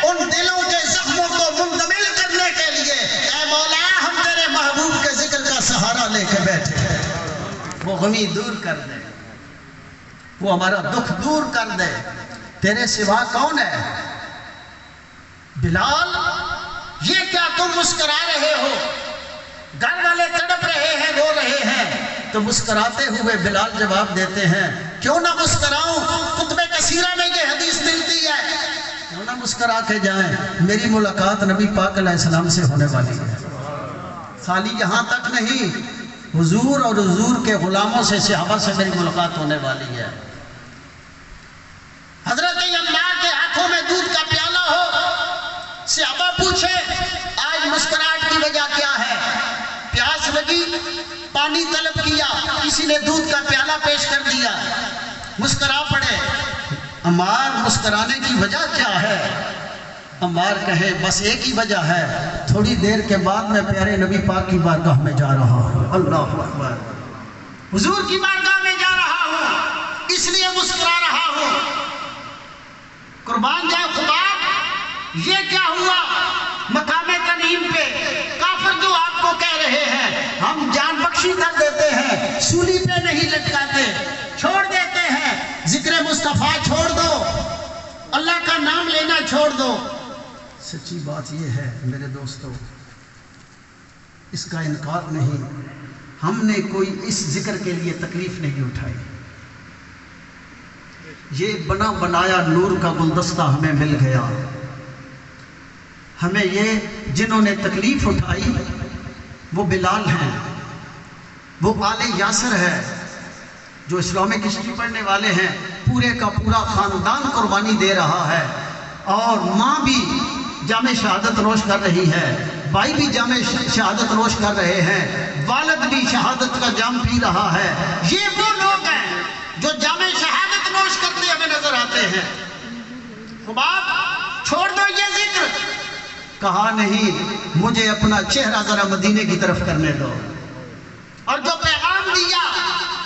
ان دلوں کے زخموں کو منتقل کرنے کے لیے اے مولا ہم تیرے محبوب کے ذکر کا سہارا لے کے بیٹھے ہیں۔ وہ غمی دور کر دے، وہ ہمارا دکھ دور کر دے، تیرے سوا کون ہے؟ بلال یہ کیا تم مسکرا رہے ہو؟ گھر والے تڑپ رہے ہیں، رو رہے ہیں، تو مسکراتے ہوئے بلال جواب دیتے ہیں کیوں نہ مسکراؤں؟ کتب کثیرہ میں یہ حدیث ملتی ہے، کیوں نہ مسکرا کے جائیں، میری ملاقات نبی پاک علیہ السلام سے ہونے والی ہے۔ خالی یہاں تک نہیں، حضور اور حضور کے غلاموں سے، صحابہ سے میری ملاقات ہونے والی ہے۔ حضرت عمار کے ہاتھوں میں دودھ کا پیالہ ہو، صحابہ پوچھے آج مسکراہٹ کی وجہ کیا ہے؟ پیاس لگی، پانی طلب کیا، کسی نے دودھ کا پیالہ پیش کر دیا، مسکرا پڑے۔ عمار مسکرانے کی وجہ کیا ہے؟ عمار کہے بس ایک ہی وجہ ہے، تھوڑی دیر کے بعد میں پیارے نبی پاک کی بارگاہ میں جا رہا ہوں، اللہ اکبر، حضور کی بارگاہ میں جا رہا ہوں اس لیے مسکرا رہا ہوں۔ قربان جائے خدا، یہ کیا ہوا؟ مقام تنعیم پہ کافر جو آپ کو کہہ رہے ہیں ہم جان بخشی کر دیتے ہیں، سولی پہ نہیں لٹکاتے، چھوڑ دیتے ہیں، ذکر مصطفیٰ چھوڑ دو، اللہ کا نام لینا چھوڑ دو۔ سچی بات یہ ہے میرے دوستو، اس کا انکار نہیں، ہم نے کوئی اس ذکر کے لیے تکلیف نہیں اٹھائی، یہ بنا بنایا نور کا گلدستہ ہمیں مل گیا۔ ہمیں یہ جنہوں نے تکلیف اٹھائی وہ بلال ہیں، وہ آل یاسر ہے، جو اسلامک ہسٹری پڑھنے والے ہیں، پورے کا پورا خاندان قربانی دے رہا ہے، اور ماں بھی جام شہادت نوش کر رہی ہے، بھائی بھی جام شہادت نوش کر رہے ہیں، والد بھی شہادت کا جام پی رہا ہے۔ یہ وہ لوگ ہیں جو جام شہادت نوش کرتے ہمیں نظر آتے ہیں۔ خباب چھوڑ دو یہ ذکر، کہا نہیں، مجھے اپنا چہرہ ذرا مدینے کی طرف کرنے دو، اور جو پیغام دیا،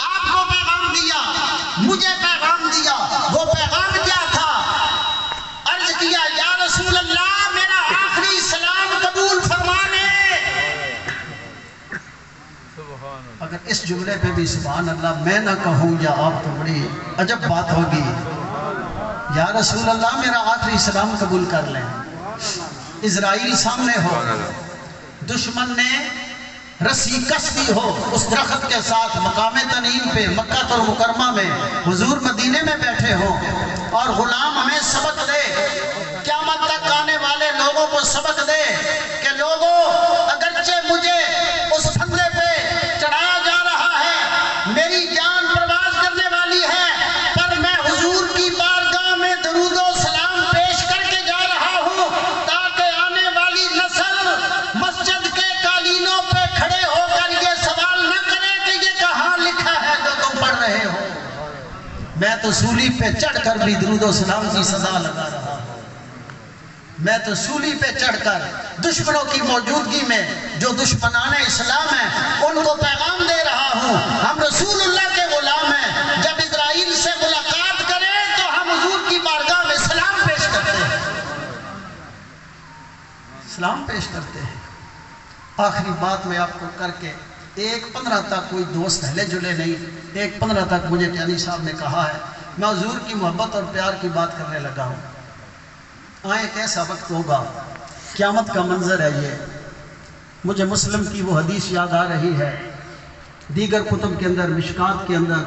آپ کو پیغام دیا، مجھے پیغام دیا، وہ پیغام کیا تھا؟ عرض کیا یا رسول اللہ میرا آخری سلام اگر اس جملے پہ بھی سبحان اللہ میں نہ کہوں یا آپ تو بڑی عجب بات ہوگی. یا رسول اللہ میرا آخری سلام قبول کر لیں. اسرائیل سامنے ہو، دشمن نے رسی کس دی ہو اس درخت کے ساتھ مقام تنعیم پہ مکہ المکرمہ میں، حضور مدینے میں بیٹھے ہوں اور غلام ہمیں سبق دے، قیامت تک آنے والے لوگوں کو سبق دے کہ لوگوں اگرچہ مجھے اس پھندے پہ چڑھایا جا رہا ہے، میری جان پرواز کرنے والی ہے، پر میں حضور کی بارگاہ میں درود و سلام پیش کر کے جا رہا ہوں تاکہ آنے والی نسل مسجد کے قالینوں پہ کھڑے ہو کر یہ سوال نہ کرے کہ یہ کہاں لکھا ہے جو تم پڑھ رہے ہو. میں تو سولی پہ چڑھ کر بھی درود و سلام کی صدا لگا رہا ہوں. میں تو سولی پہ چڑھ کر دشمنوں کی موجودگی میں جو دشمنان اسلام ہیں ان کو پیغام دے رہا ہوں. ہم رسول اللہ کے غلام ہیں. جب اسرائیل سے ملاقات کریں تو ہم حضور کی بارگاہ میں سلام پیش کرتے ہیں، سلام پیش کرتے ہیں. آخری بات میں آپ کو کر کے 1:15 تک کوئی دوست ہلے جلے نہیں. 1:15 تک مجھے ٹیانی صاحب نے کہا ہے میں حضور کی محبت اور پیار کی بات کرنے لگا ہوں. آئیں کیسا وقت ہوگا، قیامت کا منظر ہے یہ. مجھے مسلم کی وہ حدیث یاد آ رہی ہے، دیگر کتب کے اندر، مشکات کے اندر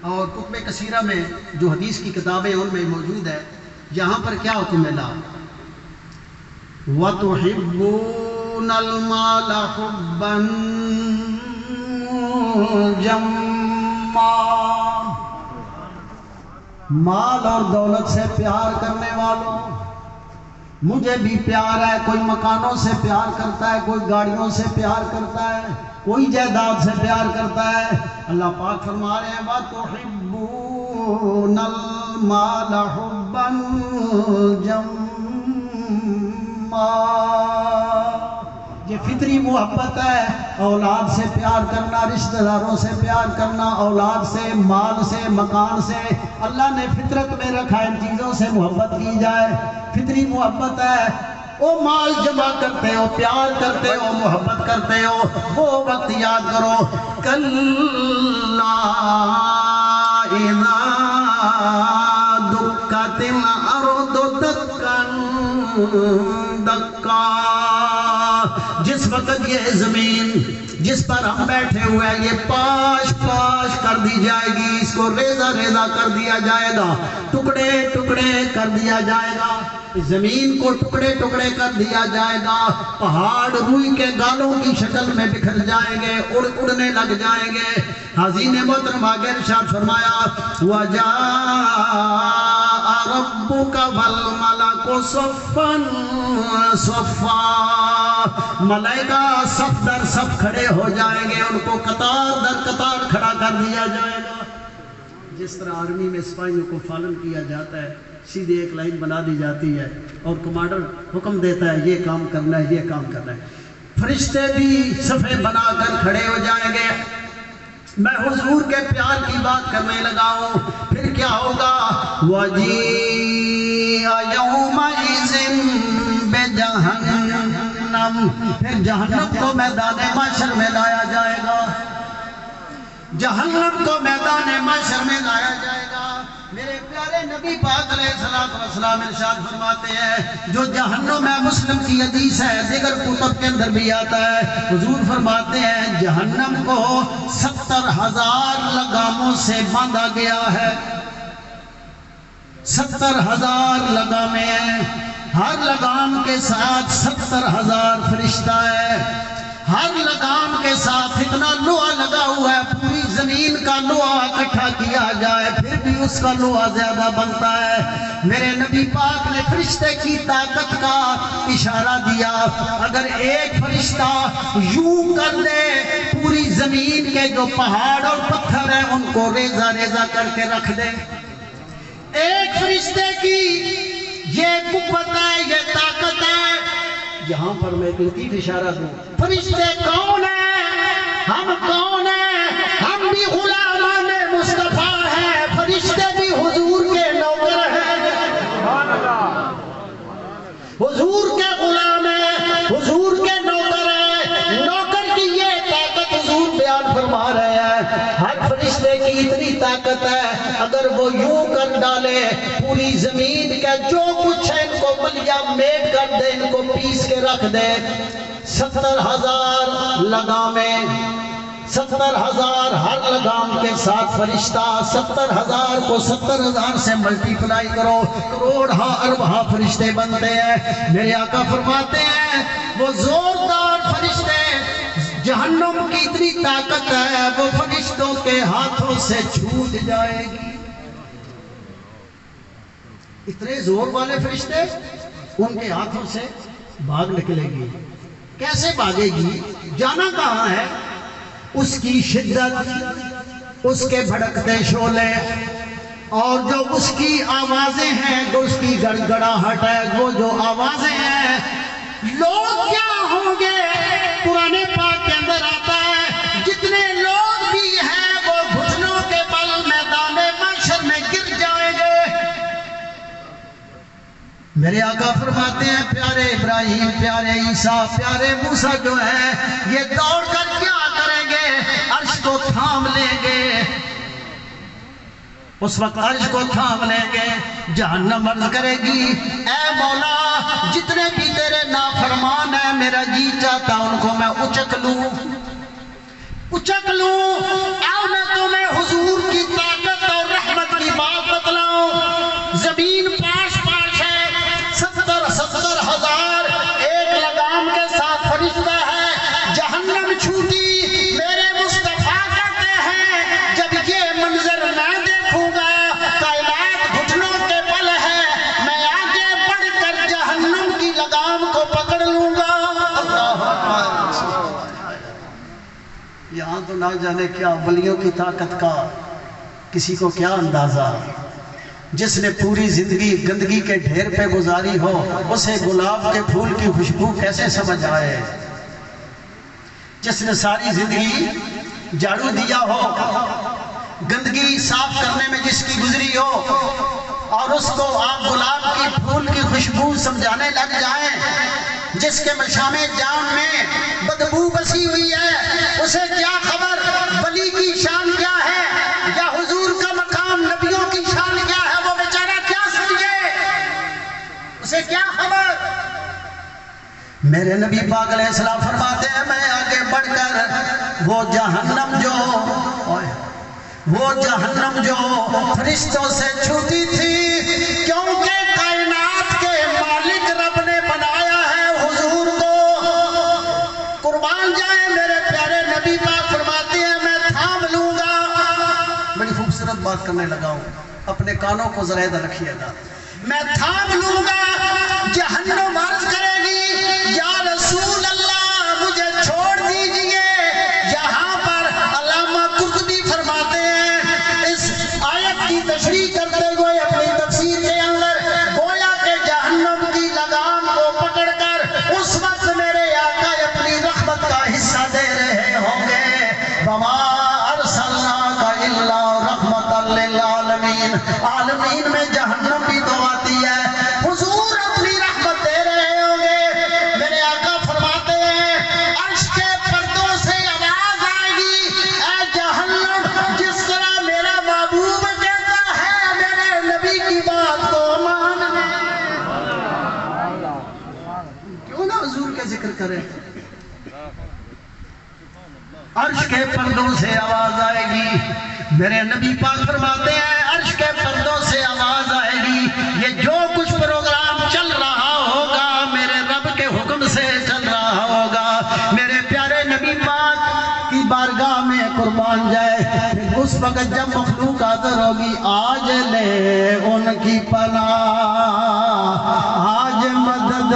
اور کتب کثیرہ میں جو حدیث کی کتابیں ان میں موجود ہے. یہاں پر کیا حکم ملا؟ وَتُحِبُّونَ الْمَالَ حُبًّا جَمًّا. مال اور دولت سے پیار کرنے والوں، مجھے بھی پیار ہے. کوئی مکانوں سے پیار کرتا ہے، کوئی گاڑیوں سے پیار کرتا ہے، کوئی جائیداد سے پیار کرتا ہے. اللہ پاک فرما رہے ہیں وَتُحِبُّونَ الْمَالَ حُبًّا جَمًّا. یہ فطری محبت ہے، اولاد سے پیار کرنا، رشتہ داروں سے پیار کرنا، اولاد سے، مال سے، مکان سے. اللہ نے فطرت میں رکھا ان چیزوں سے محبت کی جائے. فطری محبت ہے. وہ مال جمع کرتے ہو، پیار کرتے ہو، محبت کرتے ہو، وہ وقت یاد کرو. کَلَّا إِذَا دُكَّتِ الْأَرْضُ دَكًّا دَكًّا. جس وقت یہ زمین جس پر ہم بیٹھے ہوئے ہیں یہ پاش پاش کر دی جائے گی، اس کو ریزہ ریزہ کر دیا جائے گا، ٹکڑے ٹکڑے کر دیا جائے گا. زمین کو ٹکڑے ٹکڑے کر دیا جائے گا. پہاڑ روئی کے گالوں کی شکل میں بکھر جائیں گے، اڑنے لگ جائیں گے. حضین محترم آگے ارشاد فرمایا وَجَاءَ رَبُّكَ وَالْمَلَكُ صَفًّا صَفًّا. ملائکہ صف در صف کھڑے ہو جائیں گے، ان کو قطار در قطار کھڑا کر دیا جائے گا. جس طرح آرمی میں سپاہیوں کو فالن کیا جاتا ہے، سیدھے ایک لائن بنا دی جاتی ہے اور کمانڈر حکم دیتا ہے یہ کام کرنا ہے، یہ کام کرنا ہے. فرشتے بھی صفیں بنا کر کھڑے ہو جائیں گے. میں حضور کے پیار کی بات کرنے لگا ہوں. پھر کیا ہوگا؟ وَجِيءَ يَوْمَئِذٍ بِجَهَنَّمَ. پھر جہنم کو میدان محشر میں لایا جائے گا. جہنم کو میدان محشر میں لایا جائے گا. میرے پیارے نبی پاک علیہ السلام ارشاد فرماتے ہیں جو جہنم ہے، مسلم کی حدیث ہے، دیگر کتب کے اندر بھی آتا ہے. حضور فرماتے ہیں جہنم کو 70,000 لگاموں سے باندھا گیا ہے. 70,000 لگامیں ہیں. ہر لگام کے ساتھ 70,000 فرشتہ ہے. ہر لگام کے ساتھ اتنا لوہا لگا ہوا ہے، پوری زمین کا لوہا اکٹھا کیا جائے پھر بھی اس کا لوہا زیادہ بنتا ہے. میرے نبی پاک نے فرشتے کی طاقت کا اشارہ دیا. اگر ایک فرشتہ یوں کر دے پوری زمین کے جو پہاڑ اور پتھر ہیں ان کو ریزہ ریزہ کر کے رکھ دے. ایک فرشتے کی یہ قوت ہے، یہ طاقت ہے. یہاں پر میں ایک لطیف اشارہ دوں. فرشتے کون ہیں؟ ہم کون ہیں؟ ہم بھی غلامان مصطفیٰ ہیں. فرشتے بھی حضور کے نوکر ہیں، حضور کے غلام ہیں، حضور کے نوکر ہیں. نوکر کی یہ طاقت حضور بیان اگر وہ یوں کر ڈالے پوری زمین کا جو کچھ ہے ان کو ملیا میٹ کر دے، ان کو پیس کے رکھ دے، 70,000 لگامیں، 70,000 ہر لگام کے ساتھ فرشتہ، 70,000 کو 70,000 سے ملٹی پلائی کرو، کروڑ اربہ فرشتے بنتے ہیں۔ میرے آقا فرماتے ہیں وہ زوردار فرشتے، جہنم کی اتنی طاقت ہے وہ فرشتوں کے ہاتھوں سے چھوٹ جائے گی۔ اتنے زور والے فرشتے ان کے ہاتھوں سے بھاگ نکلے گی۔ کیسے بھاگے گی؟ جانا کہاں ہے؟ اس کی شدت، اس کے بھڑکتے شعلے، اور جو اس کی آوازیں ہیں، جو اس کی گڑگڑاہٹ ہے، وہ جو آوازیں ہیں، لوگ کیا ہوں گے؟ قرآن پاک کے اندر آتا ہے جتنے لوگ بھی ہیں وہ گھٹنوں کے بل میدان محشر میں گر جائیں گے۔ میرے آقا فرماتے ہیں پیارے ابراہیم، پیارے عیسیٰ، پیارے موسیٰ جو ہے یہ دوڑ کر کیا کریں گے؟ عرش کو تھام لیں گے، اس وقت عرش کو تھام لیں گے۔ جہنم عرض کرے گی اے مولا جتنے بھی تیرے نافرمان ہیں میرا جی چاہتا ان کو میں اچک لوں، اچک لوں۔ آؤ میں تمہیں حضور کی طاقت اور رحمت کی بات بتلاؤں۔ زمین پاش پاش ہے، 70,000 ایک لگام کے ساتھ فرشتہ ہے۔ جہنم چھوٹی، میرے مصطفیٰ کہتے ہیں جب یہ منظر میں دیکھوں گا، کائنات گھٹنوں کے بل ہے، میں آگے بڑھ کر جہنم کی لگام کو پکڑ لوں گا۔ یہاں تو نہ جانے کیا ولیوں کی طاقت کا کسی کو کیا اندازہ۔ جس نے پوری زندگی گندگی کے ڈھیر پہ گزاری ہو اسے گلاب کے پھول کی خوشبو کیسے سمجھ آئے؟ جس نے ساری زندگی جھاڑو دیا ہو، گندگی صاف کرنے میں جس کی گزری ہو، اور اس کو آپ گلاب کی پھول کی خوشبو سمجھانے لگ جائیں، جس کے مشام جان میں بدبو بسی ہوئی ہے، اسے کیا خبر ولی کی شان کیا ہے یا حضور کا مقام نبیوں کی شان کیا ہے؟ وہ بیچارہ کیا سمجھے، اسے کیا خبر؟ میرے نبی پاک علیہ السلام فرماتے ہیں میں آگے بڑھ کر وہ جہنم جو فرشتوں سے چھوٹی تھی، کیونکہ کائنات کے مالک رب نے بنایا ہے حضور کو، قربان جائیں میرے پیارے نبی پاک فرماتے ہیں میں تھام لوں گا۔ بڑی خوبصورت بات کرنے لگا ہوں، اپنے کانوں کو ذرا ادھر رکھیے گا۔ میں تھام لوں گا، جہنم عرض کرے گی یا رسول اللہ مجھے چھوڑ دیجئے۔ یہاں پر علامہ قرطبی فرماتے ہیں اس آیت کی تشریح کرتے ہوئے اپنی تفسیر کے اندر، گویا کہ جہنم کی لگام کو پکڑ کر اس وقت میرے آقا اپنی رحمت کا حصہ دے رہے ہوں گے۔ وما ارسلناک الا رحمۃ للعالمین، عالمین میں جہنم بھی تو آتی ہے، حضور اپنی رحمت دے رہے ہوں گے۔ میرے آقا فرماتے ہیں عرش کے پردوں سے آواز آئے گی اے جہنم جس طرح میرا محبوب کہتا ہے میرے نبی کی بات کو مان لے۔ کیوں نہ حضور کے ذکر کریں؟ عرش کے پردوں سے آواز آئے گی، میرے نبی پاک فرماتے ہیں عرش کے پردوں سے آواز آئے گی، یہ جو کچھ پروگرام چل رہا ہوگا میرے رب کے حکم سے چل رہا ہوگا۔ میرے پیارے نبی پاک کی بارگاہ میں قربان جائے، پھر اس وقت جب مخلوق حاضر ہوگی آج لے ان کی پناہ، آج مدد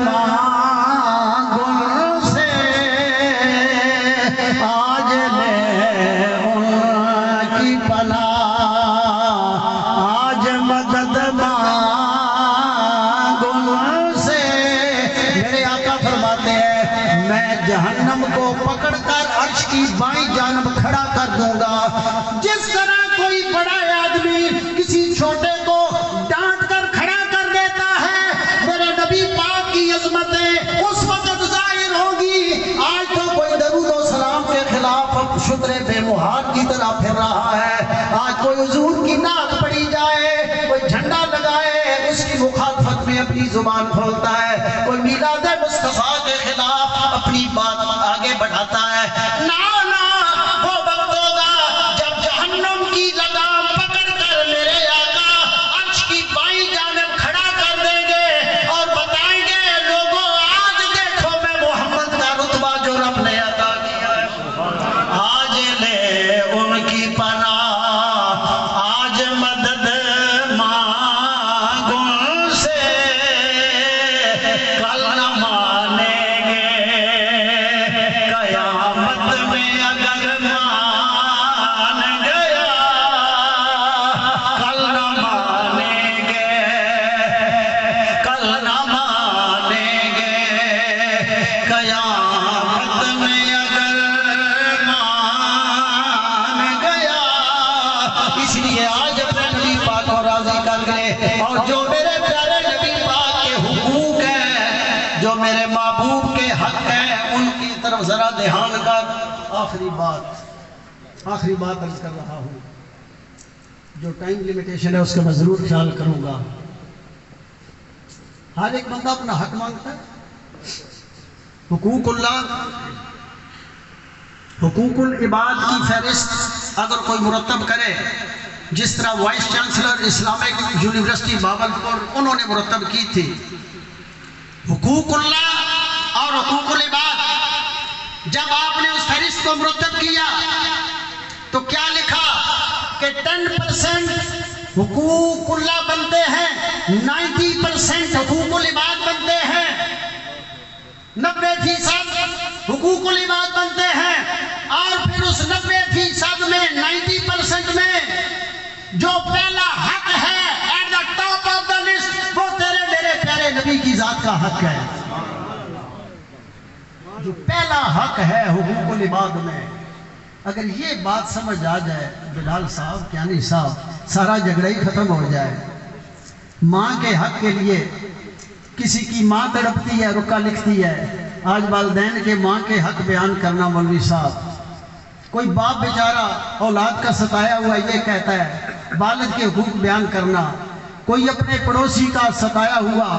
مانگ ان سے، آج لے ان کی پناہ، آج مدد مانگ ان سے۔ میرے آقا فرماتے ہیں میں جہنم کو پکڑ کر عرش کی بائیں جانب کھڑا کر دوں گا۔ جس طرح کوئی بڑا آدمی کسی چھوٹے کو ڈانٹ کر کھڑا کر دیتا ہے، میرے نبی پاک کی عظمتیں اس وقت ظاہر ہوگی۔ آج تو کوئی درود و سلام کے خلاف شتر بے مہار کی طرح پھر رہا ہے، آج کوئی حضور کی اپنی زبان کھولتا ہے، کوئی میلاد مصطفیٰ کے خلاف اپنی بات آگے بڑھاتا ہے، نا وہ وقت ہوگا جب جہنم کی لگام پکڑ کر میرے آقا عرش کی بائیں جانب کھڑا کر دیں گے اور بتائیں گے لوگوں آج دیکھو میں محمد کا رتبہ جو رب نے عطا کیا ہے، آج لے ان کی پناہ، آج مدد مانگو ان سے، کل نہ مانیں گے قیامت میں اگر مان گیا، کل نہ مانیں گے، کل نہ مانیں گے قیامت میں اگر مان گیا۔ اس لیے آج اپنے نبی پاک کو راضی کر گئے، اور جو میرے پیارے نبی پاک کے حقوق ہیں، جو میرے محبوب کے حق ہیں، ان کی طرف ذرا دھیان کر۔ آخری بات عرض کر رہا ہوں، جو ٹائم لیمیٹیشن ہے اس کا میں ضرور خیال کروں گا۔ ہر ایک بندہ اپنا حق مانگتا ہے، حقوق اللہ، حقوق العباد کی فہرست اگر کوئی مرتب کرے، جس طرح vice chancellor Islamic university Bahawalpur انہوں نے مرتب کی تھی، حقوق اللہ اور حقوق العباد، جب آپ نے اس فہرست کو مرتب کیا تو کیا لکھا کہ 10% حقوق اللہ بنتے ہیں، 90% حقوق العباد بنتے ہیں، 90% حقوق العباد بنتے ہیں، اور پھر اس 90% میں 90% میں جو پہلا حق ہے at the top of the list, وہ تیرے میرے پیارے نبی کی ذات کا حق ہے۔ جو پہلا حق ہے حقوق العباد میں، اگر یہ بات سمجھ آ جائے بلال صاحب، کیانی صاحب، سارا جھگڑا ہی ختم ہو جائے۔ ماں کے حق کے لیے کسی کی ماں تڑپتی ہے، رکا لکھتی ہے، آج والدین کے ماں کے حق بیان کرنا مولوی صاحب، کوئی باپ بیچارہ اولاد کا ستایا ہوا یہ کہتا ہے والد کے حقوق بیان کرنا، کوئی اپنے پڑوسی کا ستایا ہوا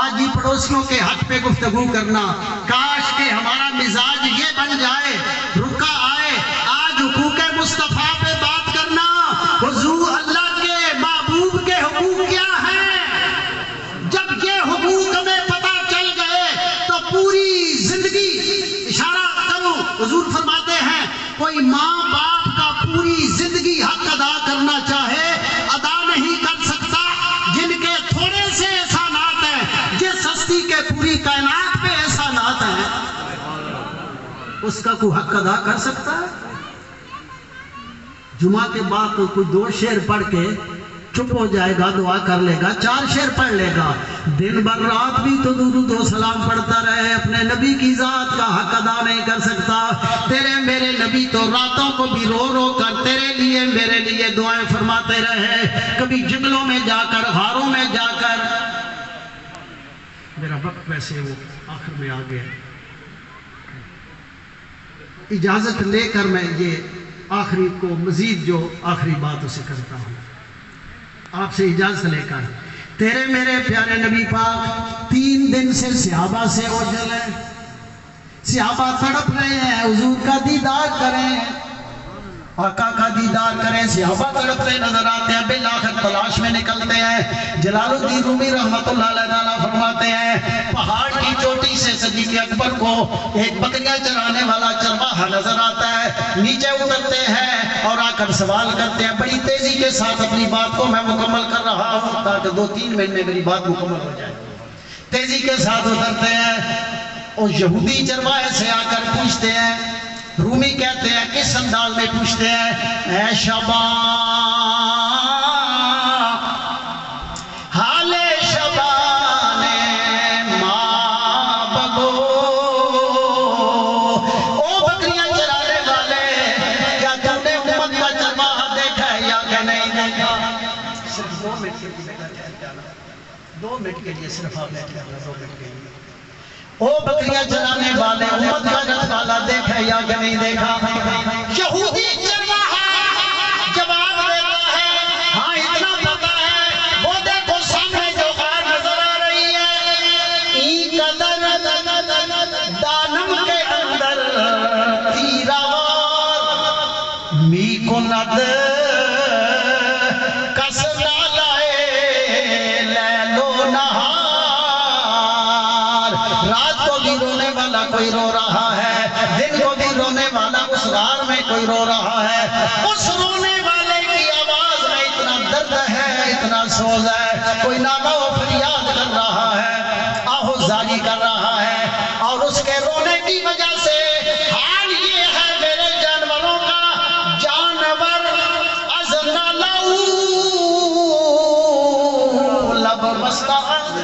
آج ہی پڑوسیوں کے حق پہ گفتگو کرنا۔ کاش کہ ہمارا مزاج یہ بن جائے، رکا آئے آج حقوق مصطفیٰ پہ بات کرنا، حضور اللہ کے محبوب کے حقوق کیا ہیں۔ جب یہ حقوق ہمیں پتہ چل گئے تو پوری زندگی، اشارہ کروں، حضور فرماتے ہیں کوئی ماں باپ کا پوری زندگی حق ادا کرنا چاہے ادا نہیں کر سکتا، جن کے تھوڑے سے احسانات ہیں، جس ہستی کے پوری کائنات پہ احسانات ہیں، اس کا کوئی حق ادا کر سکتا ہے؟ جمعہ کے بعد تو کوئی 2 شعر پڑھ کے چپ ہو جائے گا، دعا کر لے گا، 4 شعر پڑھ لے گا، دن بھر رات بھی تو درود و سلام پڑھتا رہے، اپنے نبی کی ذات کا حق ادا نہیں کر سکتا۔ تیرے میرے نبی تو راتوں کو بھی رو رو کر تیرے لیے میرے لیے دعائیں فرماتے رہے، کبھی جنگلوں میں جا کر، غاروں میں جا کر۔ میرا وقت ویسے وہ آخر میں آ گیا، اجازت لے کر میں یہ آخری کو مزید جو آخری بات اسے کرتا ہوں، آپ سے اجازت لے کر۔ تیرے میرے پیارے نبی پاک 3 دن سے صحابہ سے اوجھل ہیں، صحابہ تڑپ رہے ہیں حضور کا دیدار کریں، آقا کا دیدار کریں، صحابہ تڑپتے نظر آتے ہیں، بالآخر تلاش میں نکلتے ہیں۔ جلال الدین رومی رحمت اللہ علیہ فرماتے ہیں پہاڑ کی چوٹی سے صدیق اکبر کو ایک بکریاں چرانے والا چرواہا نظر آتا ہے، نیچے اترتے ہیں اور آ کر سوال کرتے ہیں، بڑی تیزی کے ساتھ اپنی بات کو میں مکمل کر رہا ہوں تاکہ 2-3 منٹ میں میری بات مکمل ہو جائے۔ تیزی کے ساتھ اترتے ہیں اور یہودی چرواہے سے آ کر پوچھتے ہیں، رومی کہتے ہیں کس انداز میں پوچھتے ہیں، اے شبا حال شبانے ماں بگو، او بکریاں چرانے والے کیا تم نے امت کا چرواہا دیکھا ہے یا کہ نہیں دیکھا؟ صرف 2 منٹ کے لیے بیٹھا جانا، 2 منٹ کے لیے صرف آپ بیٹھ جانا، 2 منٹ کے لیے۔ او بکریاں چرانے والے امت کا رکھوالا دیکھا یا کہ نہیں دیکھا؟ یہودی چرواہا جواب دیتا ہے ہاں اتنا پتا ہے، وہ دیکھو سامنے جو غار نظر آ رہی کند کس نہ لائے لیل و نہار، رات کو بھی رونے والا کوئی رو رہا ہے، دن کو بھی رونے والا اس غار میں کوئی رو رہا ہے، اس رونے والے کی آواز میں اتنا درد ہے، اتنا سوز ہے، کوئی نالہ و فریاد کر رہا ہے، آہو زاری کر رہا ہے، اور اس کے رونے کی وجہ سے حال یہ ہے میرے جانوروں کا، جانور ازنا لہو لب مستعد،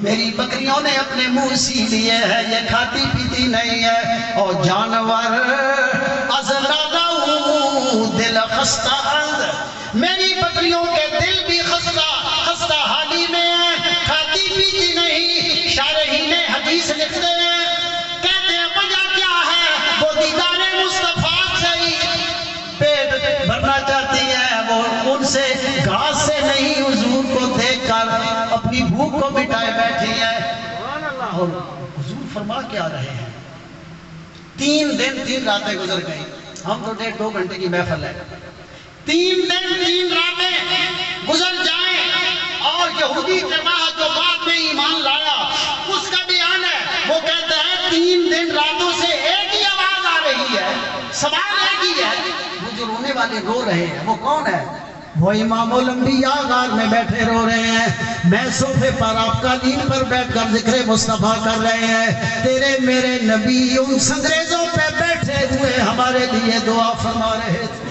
میری بکریوں نے اپنے منہ سی لیے ہیں، یہ کھاتی پیتی نہیں ہے، اور جانور ازنا لہو دل خستہ اند، میری بکریوں کے دل بھی خستہ حالی میں ہیں، کھاتی پیتی نہیں۔ شارحین حدیث لکھتے ہیں، کہتے ہیں وجہ کیا ہے؟ وہ دیدار مصطفیٰ سے ہی پیٹ بھرنا چاہتی ہے، وہ ان سے گھاس سے نہیں حضور کو دیکھ کر اپنی بھوک کو مٹائے بیٹھی ہے۔ اور حضور فرما کیا رہے ہیں، 3 دن 3 راتیں گزر گئی، ہم تو 1.5-2 گھنٹے کی محفل ہے، 3 دن 3 راتیں گزر جائیں، اور یہودی جماعت جو بعد میں ایمان لایا اس کا بیان ہے، وہ کہتا ہے 3 دن راتوں سے ایک ہی آواز آ رہی ہے، سوال ایک ہی ہے، وہ جو رونے والے رو رہے ہیں وہ کون ہے؟ وہ امام الانبیاء غار میں بیٹھے رو رہے ہیں، میں صوفے پر آپ قالین پر بیٹھ کر ذکر مصطفیٰ کر رہے ہیں، تیرے میرے نبی ان سنگریزوں پہ بیٹھے ہوئے ہمارے لیے دعا فرما رہے تھے۔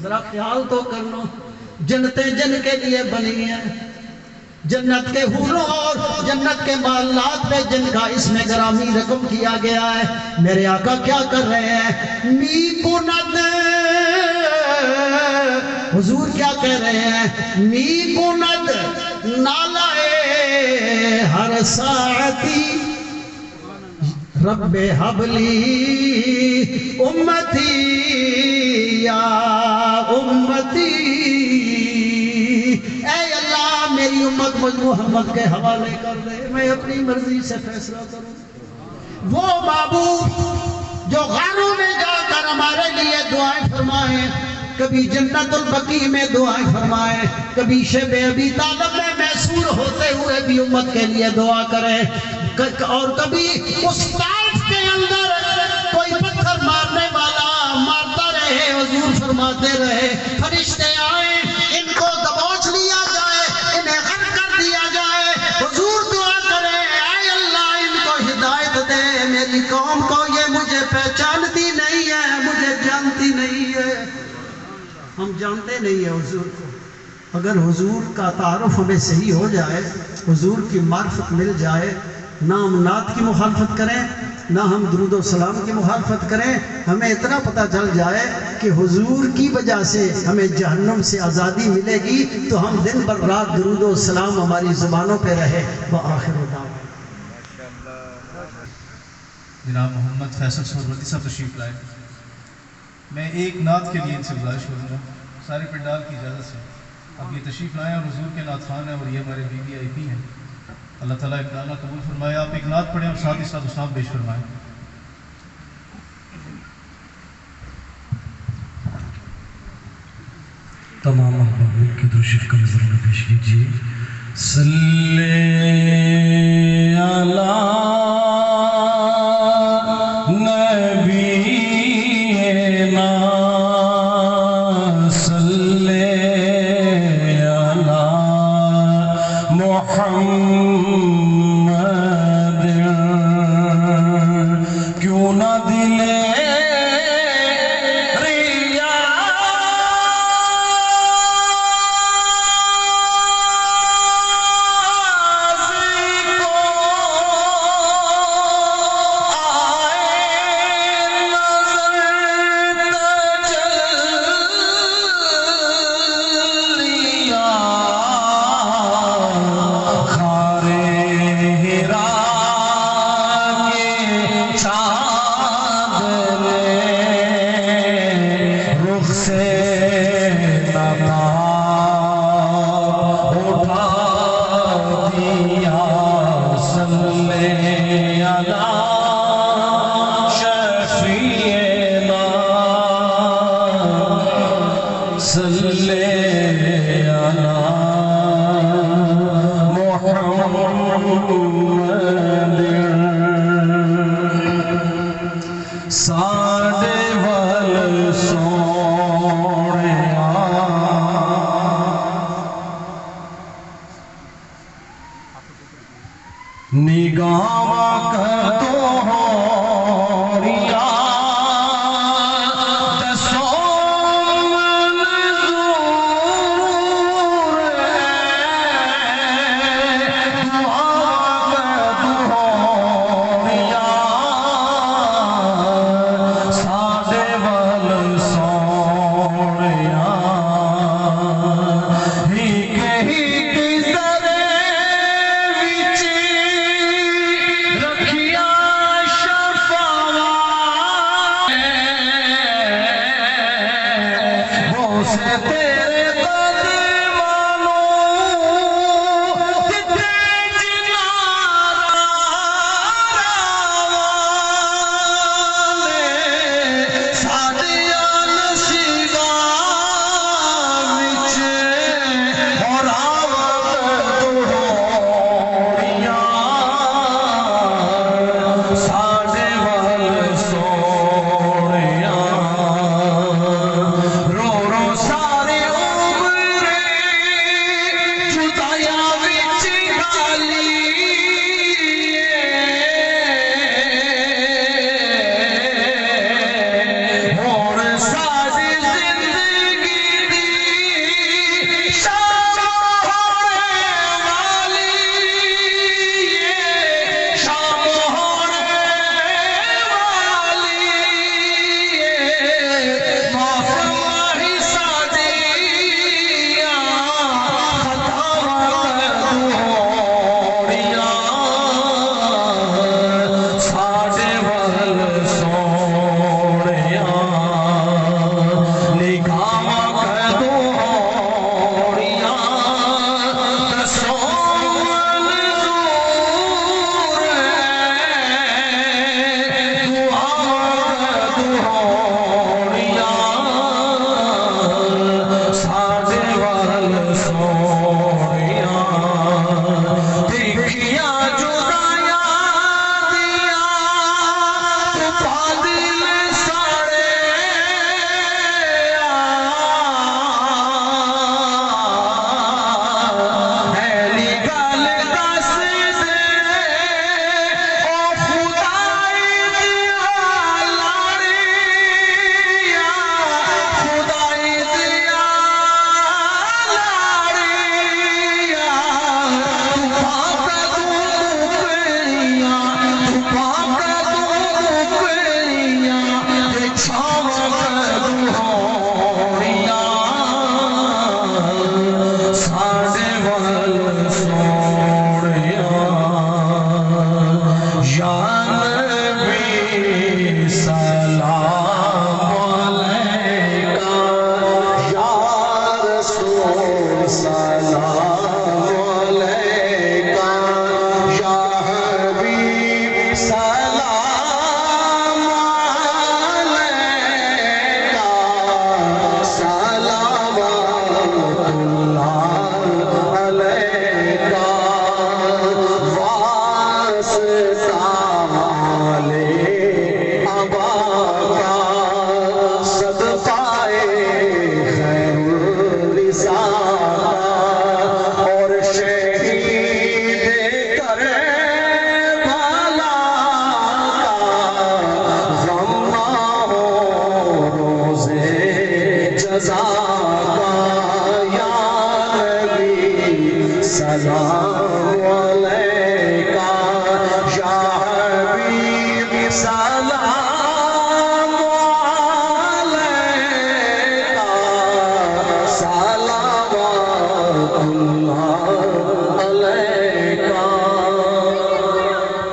ذرا خیال تو کر لو، جنتیں جن کے لیے بنی ہیں، جنت کے حوروں اور جنت کے معلات پہ جن کا اس میں گرامی رقم کیا گیا ہے، میرے آقا کیا کر رہے ہیں؟ می کند، حضور کیا کہہ رہے ہیں؟ می کند نالائے ہر ساعتی رب حبلی امتی یا امتی، اے اللہ میری امت مجھ محمد کے حوالے کر دے، میں اپنی مرضی سے فیصلہ کروں۔ وہ معبود جو غاروں میں جا کر ہمارے لیے دعائیں فرمائیں، کبھی جنت البقیع میں دعائیں فرمائیں، کبھی شب ابی طالب میں محصور ہوتے ہوئے بھی امت کے لیے دعا کریں، اور کبھی اس طائف کے اندر کوئی پتھر مارنے والا مارتا رہے، حضور فرماتے رہے فرشتے آئیں، ان کو دبوچ لیا جائے، انہیں غرق کر دیا جائے، حضور دعا کرے اے اللہ ان کو ہدایت دے، میری قوم کو یہ مجھے پہچانتی نہیں ہے، مجھے جانتی نہیں ہے، ہم جانتے نہیں ہیں حضور کو۔ اگر حضور کا تعارف ہمیں صحیح ہو جائے، حضور کی معرفت مل جائے، نہ ہم نعت کی مخالفت کریں، نہ ہم درود و سلام کی مخالفت کریں، ہمیں اتنا پتہ چل جائے کہ حضور کی وجہ سے ہمیں جہنم سے آزادی ملے گی، تو ہم دن بھر رات درود و سلام ہماری زبانوں پہ رہے۔ وآخر دعوانا جناب محمد فیصل سہروردی صاحب تشریف لائے، میں ایک نعت کے لیے ان سے گزارش کروں گا سارے پنڈال کی اجازت سے، اب یہ تشریف لائیں اور حضور کے نعت خوان ہیں اور یہ ہمارے VIP ہیں، اللہ تعالیٰ ابتداء قبول فرمائے۔ آپ ایک نعت پڑھیں اور ساتھ ہی ساتھ اسلام پیش فرمائیں۔ تمام محبوبین کے درشف کا نظر میں پیش کیجیے۔ صلی علی نبینا صلی علی محمد، کیوں نہ دلے صلی علی محمد ساڈے ول سونیا نگاہ کدو ہوریا دسو منظور دعا کدو ہوریا ساڈے ول سونیا ہی سے تیرے قدمانوں تیرے جنارا راوانے سادیاں نشیداں وچ اور آوت دوڑیاں ساڈے ول سونیاں سارے عمرے جدائیاں وچ گالی ہون ساری زندگی دی شام ہونے والی شام ہونے والی معاف اللہ